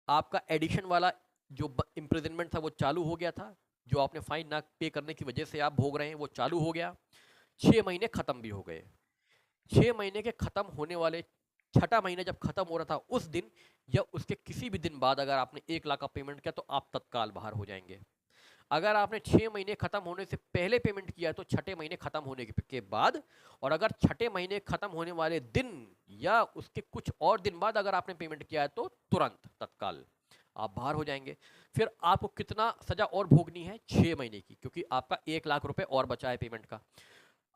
आपका एडिशन वाला जो इम्प्रिजनमेंट था वो चालू हो गया था, जो आपने फाइन ना पे करने की वजह से आप भोग रहे हैं वो चालू हो गया, 6 महीने खत्म भी हो गए। 6 महीने के खत्म होने वाले, छठा महीना जब खत्म हो रहा था उस दिन या उसके किसी भी दिन बाद अगर आपने 1 लाख का पेमेंट किया तो आप तत्काल बाहर हो जाएंगे। अगर आपने 6 महीने खत्म होने से पहले पेमेंट किया तो छठे महीने खत्म होने के बाद, और अगर छठे महीने खत्म होने वाले दिन या उसके कुछ और दिन बाद अगर आपने पेमेंट किया है तो तुरंत तत्काल आप बाहर हो जाएंगे। फिर आपको कितना सजा और भोगनी है, 6 महीने की, क्योंकि आपका 1 लाख रुपए और बचा है पेमेंट का।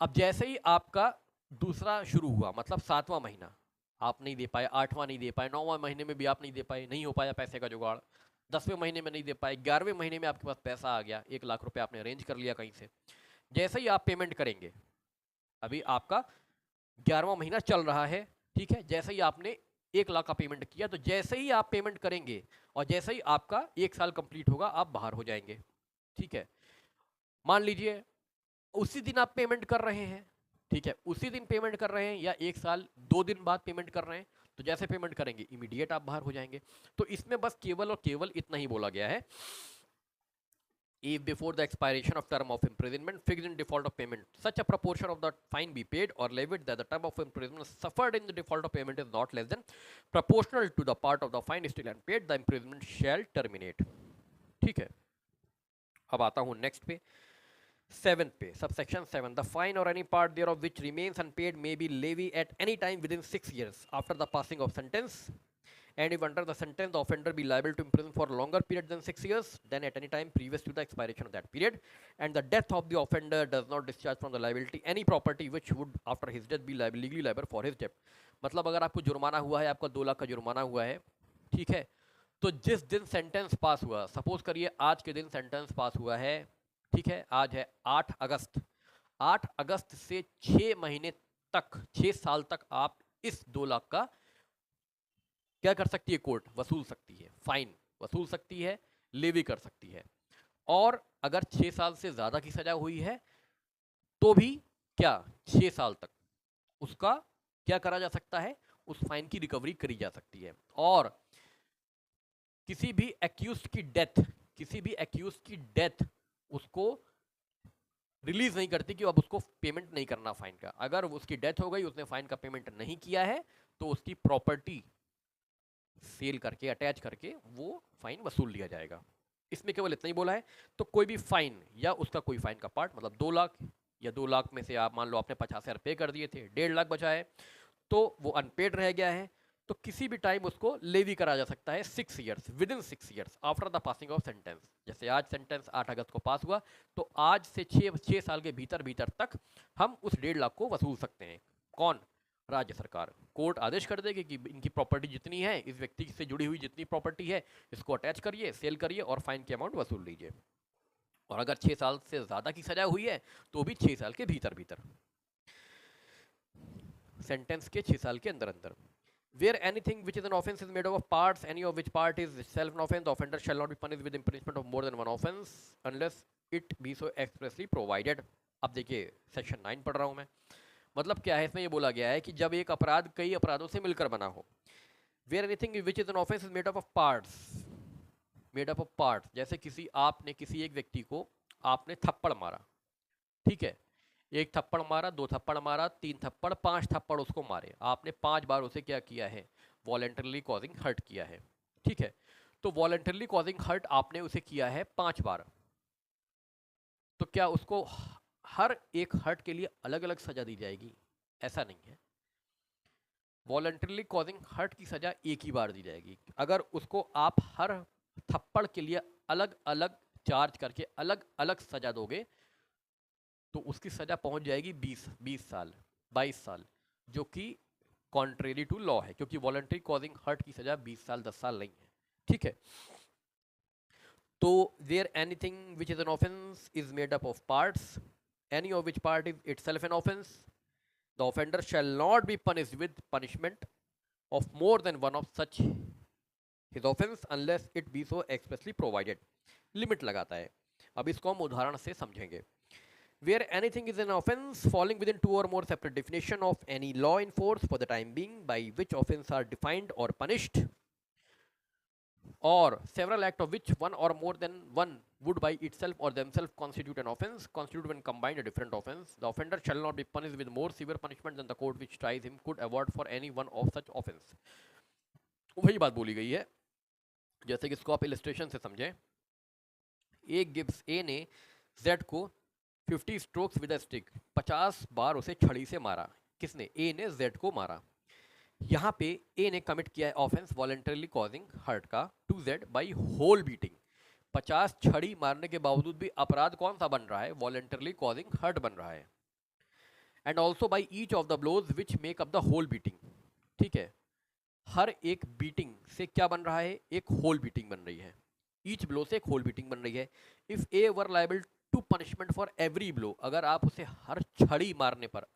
अब जैसे ही आपका दूसरा शुरू हुआ, मतलब 7वां महीना आप नहीं दे पाए, 8वां नहीं दे पाए, 9वां महीने में भी आप नहीं दे पाए, नहीं हो पाया पैसे का जुगाड़, 10वें महीने में नहीं दे पाए, 11वें महीने में आपके पास पैसा आ गया, 1 लाख रुपए आपने अरेंज कर लिया कहीं से। जैसे ही आप पेमेंट करेंगे, अभी आपका 11वां महीना चल रहा है, ठीक है, जैसे ही आपने 1 लाख का पेमेंट किया तो जैसे ही आप पेमेंट करेंगे और जैसे ही आपका 1 साल कंप्लीट होगा आप बाहर हो जाएंगे। ठीक है, मान लीजिए उसी दिन आप पेमेंट कर रहे हैं, ठीक है, उसी दिन पेमेंट कर रहे हैं या 1 साल 2 दिन बाद पेमेंट कर रहे हैं, तो जैसे पेमेंट करेंगे इमीडिएट आप बाहर हो जाएंगे। तो इसमें बस केवल और केवल इतना ही बोला गया है, if before the expiration of term of imprisonment fixed in default of payment such a proportion of the fine be paid or levied that the term of imprisonment suffered in the default of payment is not less than proportional to the part of the fine still unpaid, the imprisonment shall terminate। ठीक है, अब आता हूं next पे, 7 पे, subsection 7, the fine or any part thereof which remains unpaid may be levied at any time within 6 years after the passing of sentence, and if under the sentence the offender be liable to imprison for a longer period than 6 years, then at any time previous to the expiration of that period, and the death of the offender does not discharge from the liability any property which would after his death be legally liable for his debt। मतलब अगर आपको जुर्माना हुआ है, आपका 2 लाख का जुर्माना हुआ है, ठीक है, तो जिस दिन सेंटेंस पास हुआ, सपोज करिए आज के दिन सेंटेंस पास हुआ है, ठीक है, आज है 8 अगस्त, 8 अगस्त से 6 महीने तक, 6 साल तक आप इस 2 लाख का क्या कर सकती है, कोर्ट वसूल सकती है, फाइन वसूल सकती है, लेवी कर सकती है। और अगर 6 साल से ज्यादा की सजा हुई है तो भी क्या 6 साल तक उसका क्या करा जा सकता है, उस फाइन की रिकवरी करी जा सकती है। और किसी भी एक्यूज्ड की डेथ, किसी भी एक्यूज्ड की डेथ उसको रिलीज नहीं करती कि अब उसको पेमेंट नहीं करना फाइन का। अगर उसकी डेथ हो गई, उसने फाइन का पेमेंट नहीं किया है, तो उसकी प्रॉपर्टी सेल करके अटैच करके वो फाइन वसूल लिया जाएगा। इसमें केवल इतना ही बोला है। तो कोई भी फाइन या उसका कोई फाइन का पार्ट, मतलब 2 लाख या 2 लाख में से आप मान लो आपने 50,000 पे कर दिए थे, 1.5 लाख बचा है, तो वो अनपेड रह गया है, तो किसी भी टाइम उसको लेवी करा जा सकता है 6 years, with in 6 years after the passing of sentence. जैसे आज सेंटेंस 8 अगस्त को पास हुआ, तो आज से 6 साल के भीतर भीतर तक हम उस 1.5 लाख को वसूल सकते हैं। कौन? राज्य सरकार। कोर्ट आदेश कर देगी कि इनकी प्रॉपर्टी जितनी है, इस व्यक्ति से जुड़ी हुई जितनी प्रॉपर्टी है, इसको अटैच करिए, सेल करिए और फाइन की अमाउंट वसूल लीजिए। और अगर 6 साल से ज़्यादा की सजा हुई है तो भी 6 साल के भीतर भीतर, सेंटेंस के 6 साल के अंदर अंदर। Where anything which is an offence is made up of parts, any of which part is itself an offence, the offender shall not be punished with imprisonment of more than one offence unless it be so expressly provided। अब देखिए section 9 पढ़ रहा हूं मैं। मतलब क्या है, इसमें ये बोला गया है कि जब एक अपराध कई अपराधों से मिलकर बना हो। Where anything which is an offence is made up of parts, made up of parts, जैसे आपने किसी एक व्यक्ति को आपने थप्पड़ मारा, ठीक है, एक थप्पड़ मारा, 2 थप्पड़ मारा, 3 थप्पड़, 5 थप्पड़ उसको मारे, आपने 5 बार उसे क्या किया है? वॉलेंटरली कॉजिंग हर्ट किया है, ठीक है। तो वॉलेंटरली कॉजिंग हर्ट आपने उसे किया है 5 बार, तो क्या उसको हर एक हर्ट के लिए अलग अलग सजा दी जाएगी? ऐसा नहीं है। वॉलेंटरली कॉजिंग हर्ट की सजा एक ही बार दी जाएगी। अगर उसको आप हर थप्पड़ के लिए अलग अलग चार्ज करके अलग अलग सजा दोगे तो उसकी सजा पहुंच जाएगी 20 साल, 22 साल, जो कि कॉन्ट्रेरी टू लॉ है, क्योंकि वॉलंटरी कॉजिंग हर्ट की सजा 20 साल 10 साल नहीं है, ठीक है। तो wear anything which is an offence is made up of parts, any of which part is itself an offence, the offender shall not be punished with punishment of more than one of such his offence unless it be so expressly provided. Limit लगाता है। अब इसको हम उदाहरण से समझेंगे। Where anything is an offence falling within 2 or more separate definition of any law in force for the time being, by which offence are defined or punished, or several act of which one or more than one would by itself or themselves constitute an offence, constitute when combined a different offence, the offender shall not be punished with more severe punishment than the court which tries him could award for any one of such offence। वही बात बोली गई है, जैसे कि इसको आप illustration से समझें। एक गिब्स ए ने जेड को 50 स्ट्रोक्स विद अ स्टिक, 50 बार उसे छड़ी से मारा। किसने? ए ने जेड को मारा। यहाँ पे ए ने कमिट किया है ऑफेंस वॉलेंटरली कॉजिंग हर्ट का to Z by whole beating. 50 छड़ी मारने के बावजूद भी अपराध कौन सा बन रहा है? वॉलेंटरली कॉजिंग हर्ट बन रहा है। And also by each of the blows which make up the whole beating, ठीक है। हर एक बीटिंग से क्या बन रहा है? एक होल बीटिंग बन रही है। ईच ब्लो से एक होल बीटिंग बन रही है। If A were liable to punishment for every blow, अगर आप उसे हर छड़ी मारने पर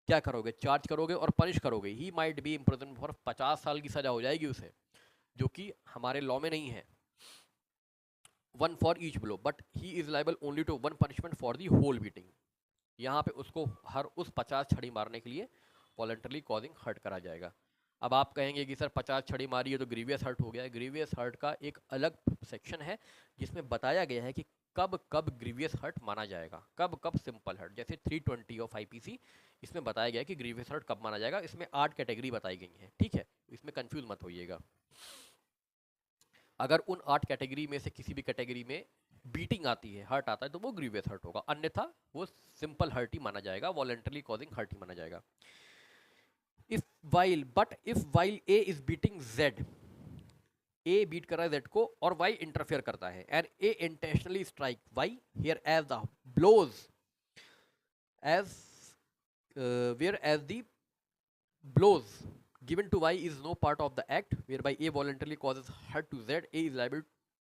क्या करोगे? चार्ज करोगे और पनिश करोगे। He might be imprison for 50 साल की सजा हो जाएगी उसे, जो कि हमारे लॉ में नहीं है। 1 for each blow, but he is liable only to 1 punishment for the whole beating. यहाँ पे उसको हर उस 50 छड़ी मारने के लिए वॉलंटरली कॉजिंग हर्ट करा जाएगा। अब आप कहेंगे कि सर 50 छड़ी मारी है तो ग्रीवियस हर्ट हो गया है। ग्रीवियस हर्ट का एक अलग सेक्शन है जिसमें बताया गया है कि कब कब ग्रीवियस हर्ट माना जाएगा, कब कब सिंपल हर्ट। जैसे 320 ऑफ आईपीसी, इसमें बताया गया है कि ग्रीवियस हर्ट कब माना जाएगा। इसमें 8 कैटेगरी बताई गई हैं, ठीक है, इसमें कंफ्यूज मत होइएगा। अगर उन 8 कैटेगरी में से किसी भी कैटेगरी में बीटिंग आती है, हर्ट आता है, तो वो ग्रीवियस हर्ट होगा, अन्यथा वो सिंपल हर्ट ही माना जाएगा, वॉलंटरली कॉजिंग हर्ट ही माना जाएगा। if while A is beating Z, A beat कर रहा है Z को और Y इंटरफेयर करता है, and A intentionally strike Y here as the blows whereas the blows given to Y is no part of the act whereby A voluntarily causes hurt to Z, A is liable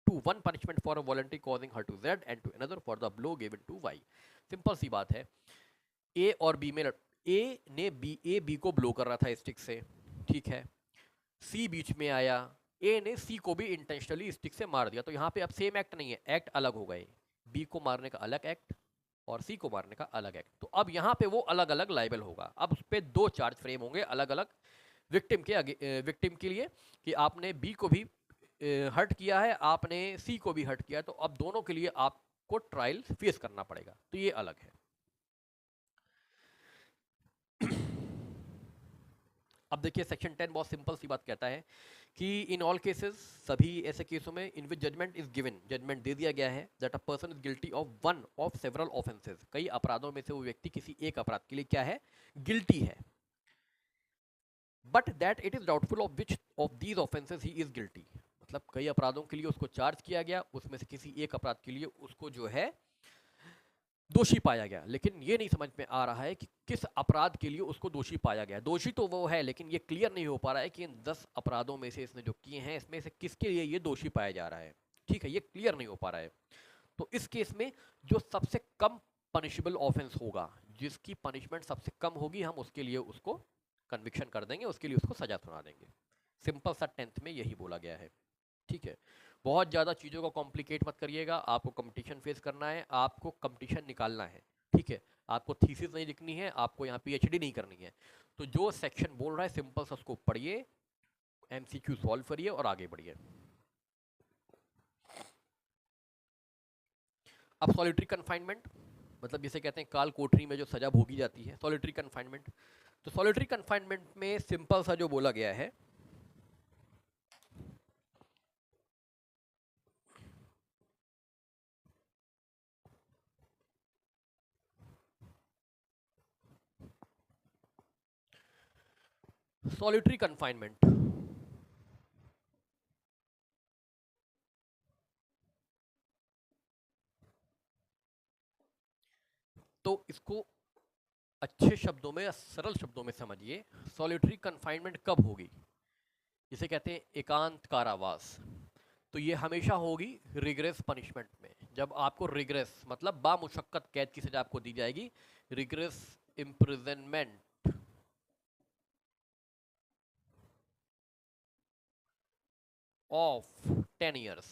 to 1 punishment for a voluntary causing hurt to Z and to another for the blow given to Y। Simple सी बात है। A और B में A B को blow कर रहा था stick से, ठीक है। सी बीच में आया, ए ने सी को भी इंटेंशनली स्टिक से मार दिया। तो यहाँ पे अब सेम एक्ट नहीं है, एक्ट अलग हो गए। बी को मारने का अलग एक्ट और सी को मारने का अलग एक्ट। तो अब यहाँ पे वो अलग अलग लाइबल होगा। अब उस पर 2 चार्ज फ्रेम होंगे अलग अलग विक्टिम के लिए कि आपने बी को भी हर्ट किया है, आपने सी को भी हर्ट किया है। तो अब दोनों के लिए आपको ट्रायल फेस करना पड़ेगा, तो ये अलग है। अब देखिए सेक्शन 10 बहुत सिंपल सी बात कहता है कि इन ऑल केसेस, सभी ऐसे केसों में इन विच जजमेंट इज गिवन, जजमेंट दे दिया गया है that a person is guilty of one of several offences, कई अपराधों में से वो व्यक्ति किसी एक अपराध के लिए क्या है? गिल्टी है। But that it is doubtful of which of these offences he is guilty. मतलब कई अपराधों के लिए उसको चार्ज किया गया, उसमें से किसी एक अपराध के लिए उसको जो है दोषी पाया गया, लेकिन ये नहीं समझ में आ रहा है कि किस अपराध के लिए उसको दोषी पाया गया। दोषी तो वो है, लेकिन ये क्लियर नहीं हो पा रहा है कि इन 10 अपराधों में से इसने जो किए हैं इसमें से किसके लिए ये दोषी पाया जा रहा है। ठीक है, ये क्लियर नहीं हो पा रहा है। तो इस केस में जो सबसे कम पनिशेबल ऑफेंस होगा, जिसकी पनिशमेंट सबसे कम होगी, हम उसके लिए उसको कन्विक्शन कर देंगे, उसके लिए उसको सजा सुना देंगे। सिंपल सा 10th में यही बोला गया है। ठीक है, बहुत ज़्यादा चीज़ों को कॉम्प्लिकेट मत करिएगा। आपको कंपटीशन फेस करना है, आपको कंपटीशन निकालना है। ठीक है, आपको थीसिस नहीं लिखनी है, आपको यहाँ पीएचडी नहीं करनी है। तो जो सेक्शन बोल रहा है सिंपल सा उसको पढ़िए, एमसीक्यू सॉल्व करिए और आगे बढ़िए। अब सॉलिटरी कन्फाइनमेंट, मतलब जिसे कहते हैं काल कोठरी में जो सजा भोगी जाती है, सॉलिटरी कन्फाइनमेंट। तो सॉलिटरी कन्फाइनमेंट में सिंपल सा जो बोला गया है, सॉलिटरी कन्फाइनमेंट तो इसको अच्छे शब्दों में या सरल शब्दों में समझिए। सॉलिटरी कन्फाइनमेंट कब होगी? जिसे कहते हैं एकांत कारावास। तो ये हमेशा होगी रिग्रेस पनिशमेंट में, जब आपको रिग्रेस मतलब बामुशक्कत कैद की सजा आपको दी जाएगी। Rigorous imprisonment of 10 years.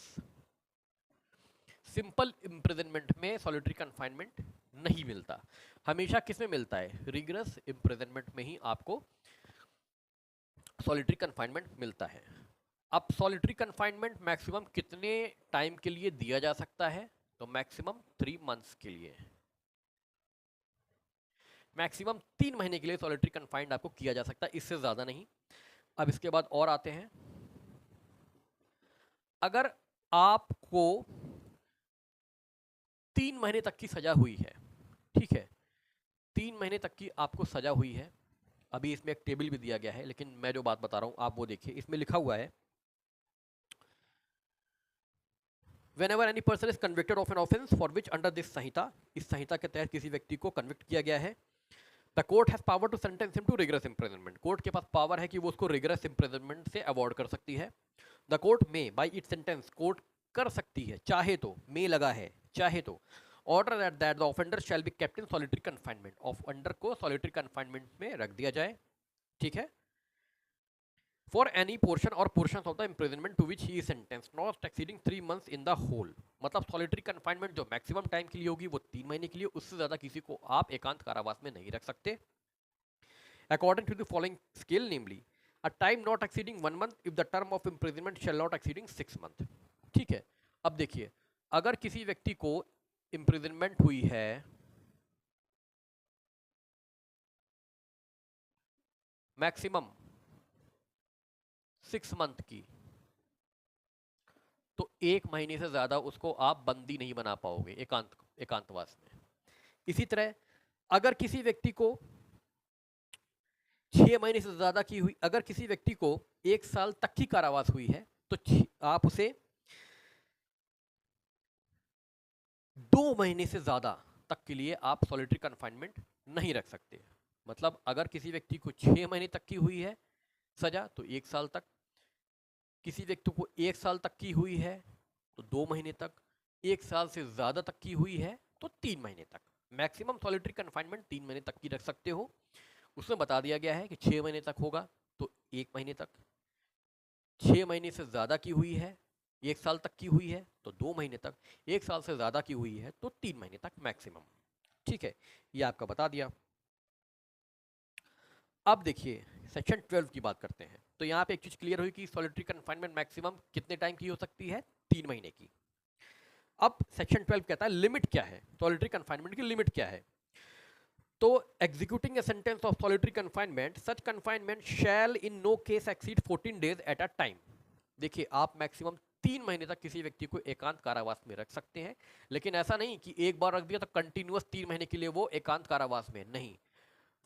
Simple imprisonment में सॉलिटरी कन्फाइनमेंट नहीं मिलता। हमेशा किस में मिलता है? रिग्रेस इम्प्रिजनमेंट में ही आपको सॉलिटरी कन्फाइनमेंट मिलता है। अब सॉलिटरी कन्फाइनमेंट मैक्सिमम कितने टाइम के लिए दिया जा सकता है? तो मैक्सिमम 3 मंथ्स के लिए, मैक्सिमम 3 महीने के लिए सॉलिटरी कन्फाइंड आपको किया जा सकता है, इससे ज़्यादा नहीं। अब इसके बाद और आते हैं, अगर आपको 3 महीने तक की सजा हुई है, ठीक है, 3 महीने तक की आपको सजा हुई है। अभी इसमें एक टेबल भी दिया गया है, लेकिन मैं जो बात बता रहा हूं आप वो देखिए। इसमें लिखा हुआ है, whenever any person is convicted of an offense for which under this संहिता, इस संहिता के तहत किसी व्यक्ति को कन्विक्ट किया गया है, the court has power to sentence him to rigorous imprisonment. Court के पास पावर है कि वो उसको रिग्रेस इम्प्रिजनमेंट से अवॉर्ड कर सकती है। द कोर्ट में बाई इट सेंटेंस, कोर्ट कर सकती है, चाहे तो, में लगा है चाहे तो, order that the offender shall be kept in solitary confinement, offender को सॉलिटरी कन्फाइनमेंट में रख दिया जाए। ठीक है, for any portion or portions of the imprisonment to which he is sentenced not exceeding 3 months in the whole। मतलब solitary confinement जो maximum time के लिए होगी वो 3 महीने के लिए, उससे ज्यादा किसी को आप एकांत कारावास में नहीं रख सकते। According to the following scale, namely a time not exceeding 1 month if the term of imprisonment shall not exceeding 6 month। ठीक है, अब देखिए, अगर किसी व्यक्ति को इम्प्रिजनमेंट हुई है मैक्सिमम 6 मंथ की, तो 1 महीने से ज्यादा उसको आप बंदी नहीं बना पाओगे एकांतवास में। इसी तरह अगर किसी व्यक्ति को 6 महीने से ज्यादा की हुई, अगर किसी व्यक्ति को 1 साल तक की कारावास हुई है, तो आप उसे 2 महीने से ज्यादा तक के लिए आप सॉलिटरी कन्फाइनमेंट नहीं रख सकते। मतलब अगर किसी व्यक्ति को 6 महीने तक की हुई है सजा तो 1 साल तक, किसी व्यक्ति को 1 साल तक की हुई है तो 2 महीने तक, 1 साल से ज़्यादा तक की हुई है तो 3 महीने तक। मैक्सिमम सॉलिटरी कन्फाइनमेंट 3 महीने तक की रख सकते हो। उसमें बता दिया गया है कि 6 महीने तक होगा तो 1 महीने तक, 6 महीने से ज़्यादा की हुई है, 1 साल तक की हुई है तो 2 महीने तक, 1 साल से ज़्यादा की हुई है तो 3 महीने तक मैक्सिमम। ठीक है, ये आपका बता दिया। अब देखिए सेक्शन 12 की बात करते हैं। तो यहाँ पे एक चीज क्लियर हुई कि सॉलिटरी कन्फाइनमेंट मैक्सिमम कितने टाइम की हो सकती है? 3 महीने की। अब सेक्शन 12 कहता है लिमिट क्या है, सॉलिटरी कन्फाइनमेंट की लिमिट क्या है। तो executing a sentence of solitary confinement, such confinement shall in no case exceed 14 days at a time. देखिए, आप मैक्सिमम 3 महीने तक किसी व्यक्ति को एकांत कारावास में रख सकते हैं, लेकिन ऐसा नहीं कि एक बार रख दिया तो कंटिन्यूअस 3 महीने के लिए वो एकांत कारावास में, नहीं।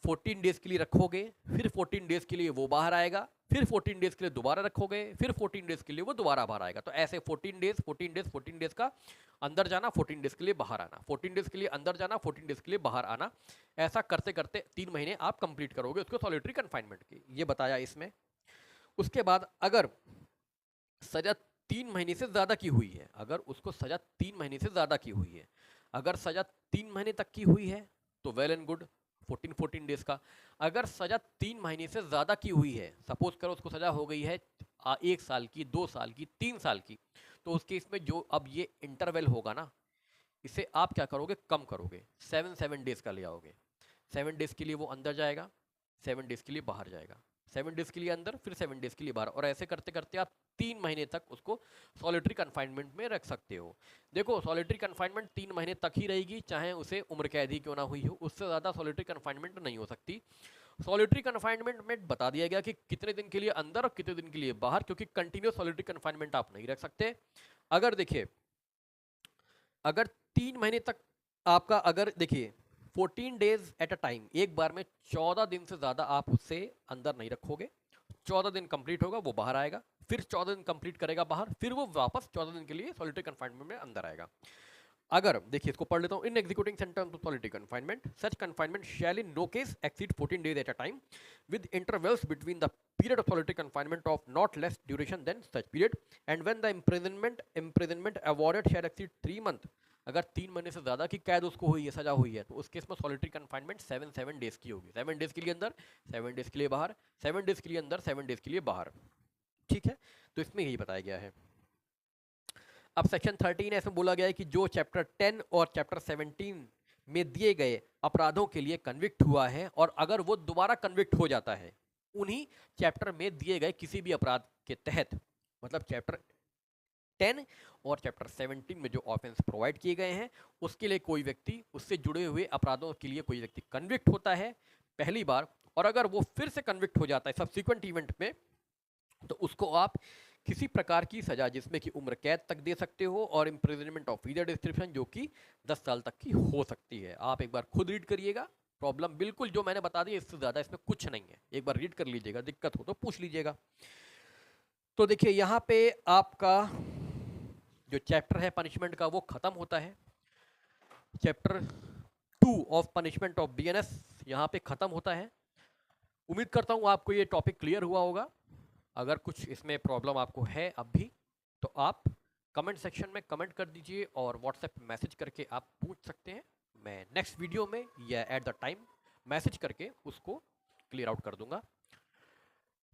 14 डेज के लिए रखोगे, फिर 14 डेज के लिए वो बाहर आएगा, फिर 14 डेज के लिए दोबारा रखोगे, फिर 14 डेज के लिए वो दोबारा बाहर आएगा। तो ऐसे 14 डेज 14 डेज 14 डेज का अंदर जाना, 14 डेज के लिए बाहर आना, 14 डेज के लिए अंदर जाना, 14 डेज के लिए बाहर आना, ऐसा करते करते 3 महीने आप कंप्लीट करोगे उसको सॉलिटरी कन्फाइनमेंट की, ये बताया इसमें। उसके बाद अगर सजा 3 महीने से ज्यादा की हुई है, अगर उसको सजा 3 महीने से ज्यादा की हुई है, अगर सजा 3 महीने तक की हुई है तो वेल एंड गुड, 14 डेज का। अगर सजा 3 महीने से ज्यादा की हुई है, सपोज करो उसको सजा हो गई है 1 साल की, 2 साल की, 3 साल की, तो उस केस में जो अब ये इंटरवल होगा ना, इसे आप क्या करोगे, कम करोगे, 7 डेज का ले आओगे। 7 डेज के लिए वो अंदर जाएगा, 7 डेज के लिए बाहर जाएगा, 7 डेज के लिए अंदर, फिर 7 डेज के लिए बाहर, और ऐसे करते करते आप 3 महीने तक उसको सॉलिटरी कन्फाइनमेंट में रख सकते हो। देखो सॉलिटरी कन्फाइनमेंट 3 महीने तक ही रहेगी, चाहे उसे उम्र कैद ही क्यों ना हुई हो, उससे ज़्यादा सॉलिटरी कन्फाइनमेंट नहीं हो सकती। सॉलिटरी कन्फाइनमेंट में बता दिया गया कि कितने दिन के लिए अंदर और कितने दिन के लिए बाहर, क्योंकि कंटिन्यूस सॉलिटरी कन्फाइनमेंट आप नहीं रख सकते। अगर देखिए, अगर 3 महीने तक आपका, अगर देखिए 14 डेज एट अ टाइम, एक बार में 14 दिन से ज़्यादा आप उससे अंदर नहीं रखोगे। 14 दिन कंप्लीट होगा वो बाहर आएगा, फिर 14 दिन कंप्लीट करेगा बाहर, फिर वो वापस 14 दिन के लिए सॉलिटरी कन्फाइनमेंट में अंदर आएगा। अगर देखिए इसको पढ़ लेता हूँ, in executing sentence of solitary confinement, such confinement shall in no case exceed 14 days at a time with intervals between the period of solitary confinement of not less duration than such period, and when the imprisonment awarded shall exceed 3 months, अगर 3 महीने से ज्यादा की कैद उसको हुई है, सजा हुई है, तो उस केस में सॉलिटरी कन्फाइनमेंट 7 डेज की होगी। 7 डेज के लिए अंदर, 7 डेज के लिए बाहर, 7 डेज के लिए अंदर, 7 डेज के लिए बाहर। ठीक है, तो इसमें यही बताया गया है। अब सेक्शन 13 है, इसमें बोला गया है कि जो चैप्टर 10 और चैप्टर 17 में दिए गए अपराधों के लिए कन्विक्ट हुआ है, और अगर वो दोबारा कन्विक्ट हो जाता है उन्हीं चैप्टर में दिए गए किसी भी अपराध के तहत, मतलब चैप्टर 10 और चैप्टर 17 में जो ऑफेंस प्रोवाइड किए गए हैं, उसके लिए कोई व्यक्ति, उससे जुड़े हुए अपराधों के लिए कोई व्यक्ति कन्विक्ट होता है पहली बार, और अगर वो फिर से कन्विक्ट हो जाता है सब्सिक्वेंट इवेंट में, तो उसको आप किसी प्रकार की सजा, जिसमें कि उम्र कैद तक दे सकते हो, और इम्प्रिजनमेंट ऑफ ईदर डिस्क्रिप्शन, जो कि 10 साल तक की हो सकती है। आप एक बार खुद रीड करिएगा, प्रॉब्लम बिल्कुल जो मैंने बता दी इससे ज़्यादा इसमें कुछ नहीं है, एक बार रीड कर लीजिएगा, दिक्कत हो तो पूछ लीजिएगा। तो देखिए यहाँ पे आपका जो चैप्टर है पनिशमेंट का वो खत्म होता है। Chapter 2 of punishment of BNS यहाँ पे खत्म होता है। उम्मीद करता हूँ आपको ये टॉपिक क्लियर हुआ होगा। अगर कुछ इसमें प्रॉब्लम आपको है अब भी, तो आप कमेंट सेक्शन में कमेंट कर दीजिए, और व्हाट्सएप मैसेज करके आप पूछ सकते हैं। मैं नेक्स्ट वीडियो में या एट द टाइम मैसेज करके उसको क्लियर आउट कर दूंगा।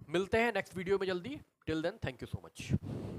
मिलते हैं नेक्स्ट वीडियो में जल्दी। Till then, thank you so much.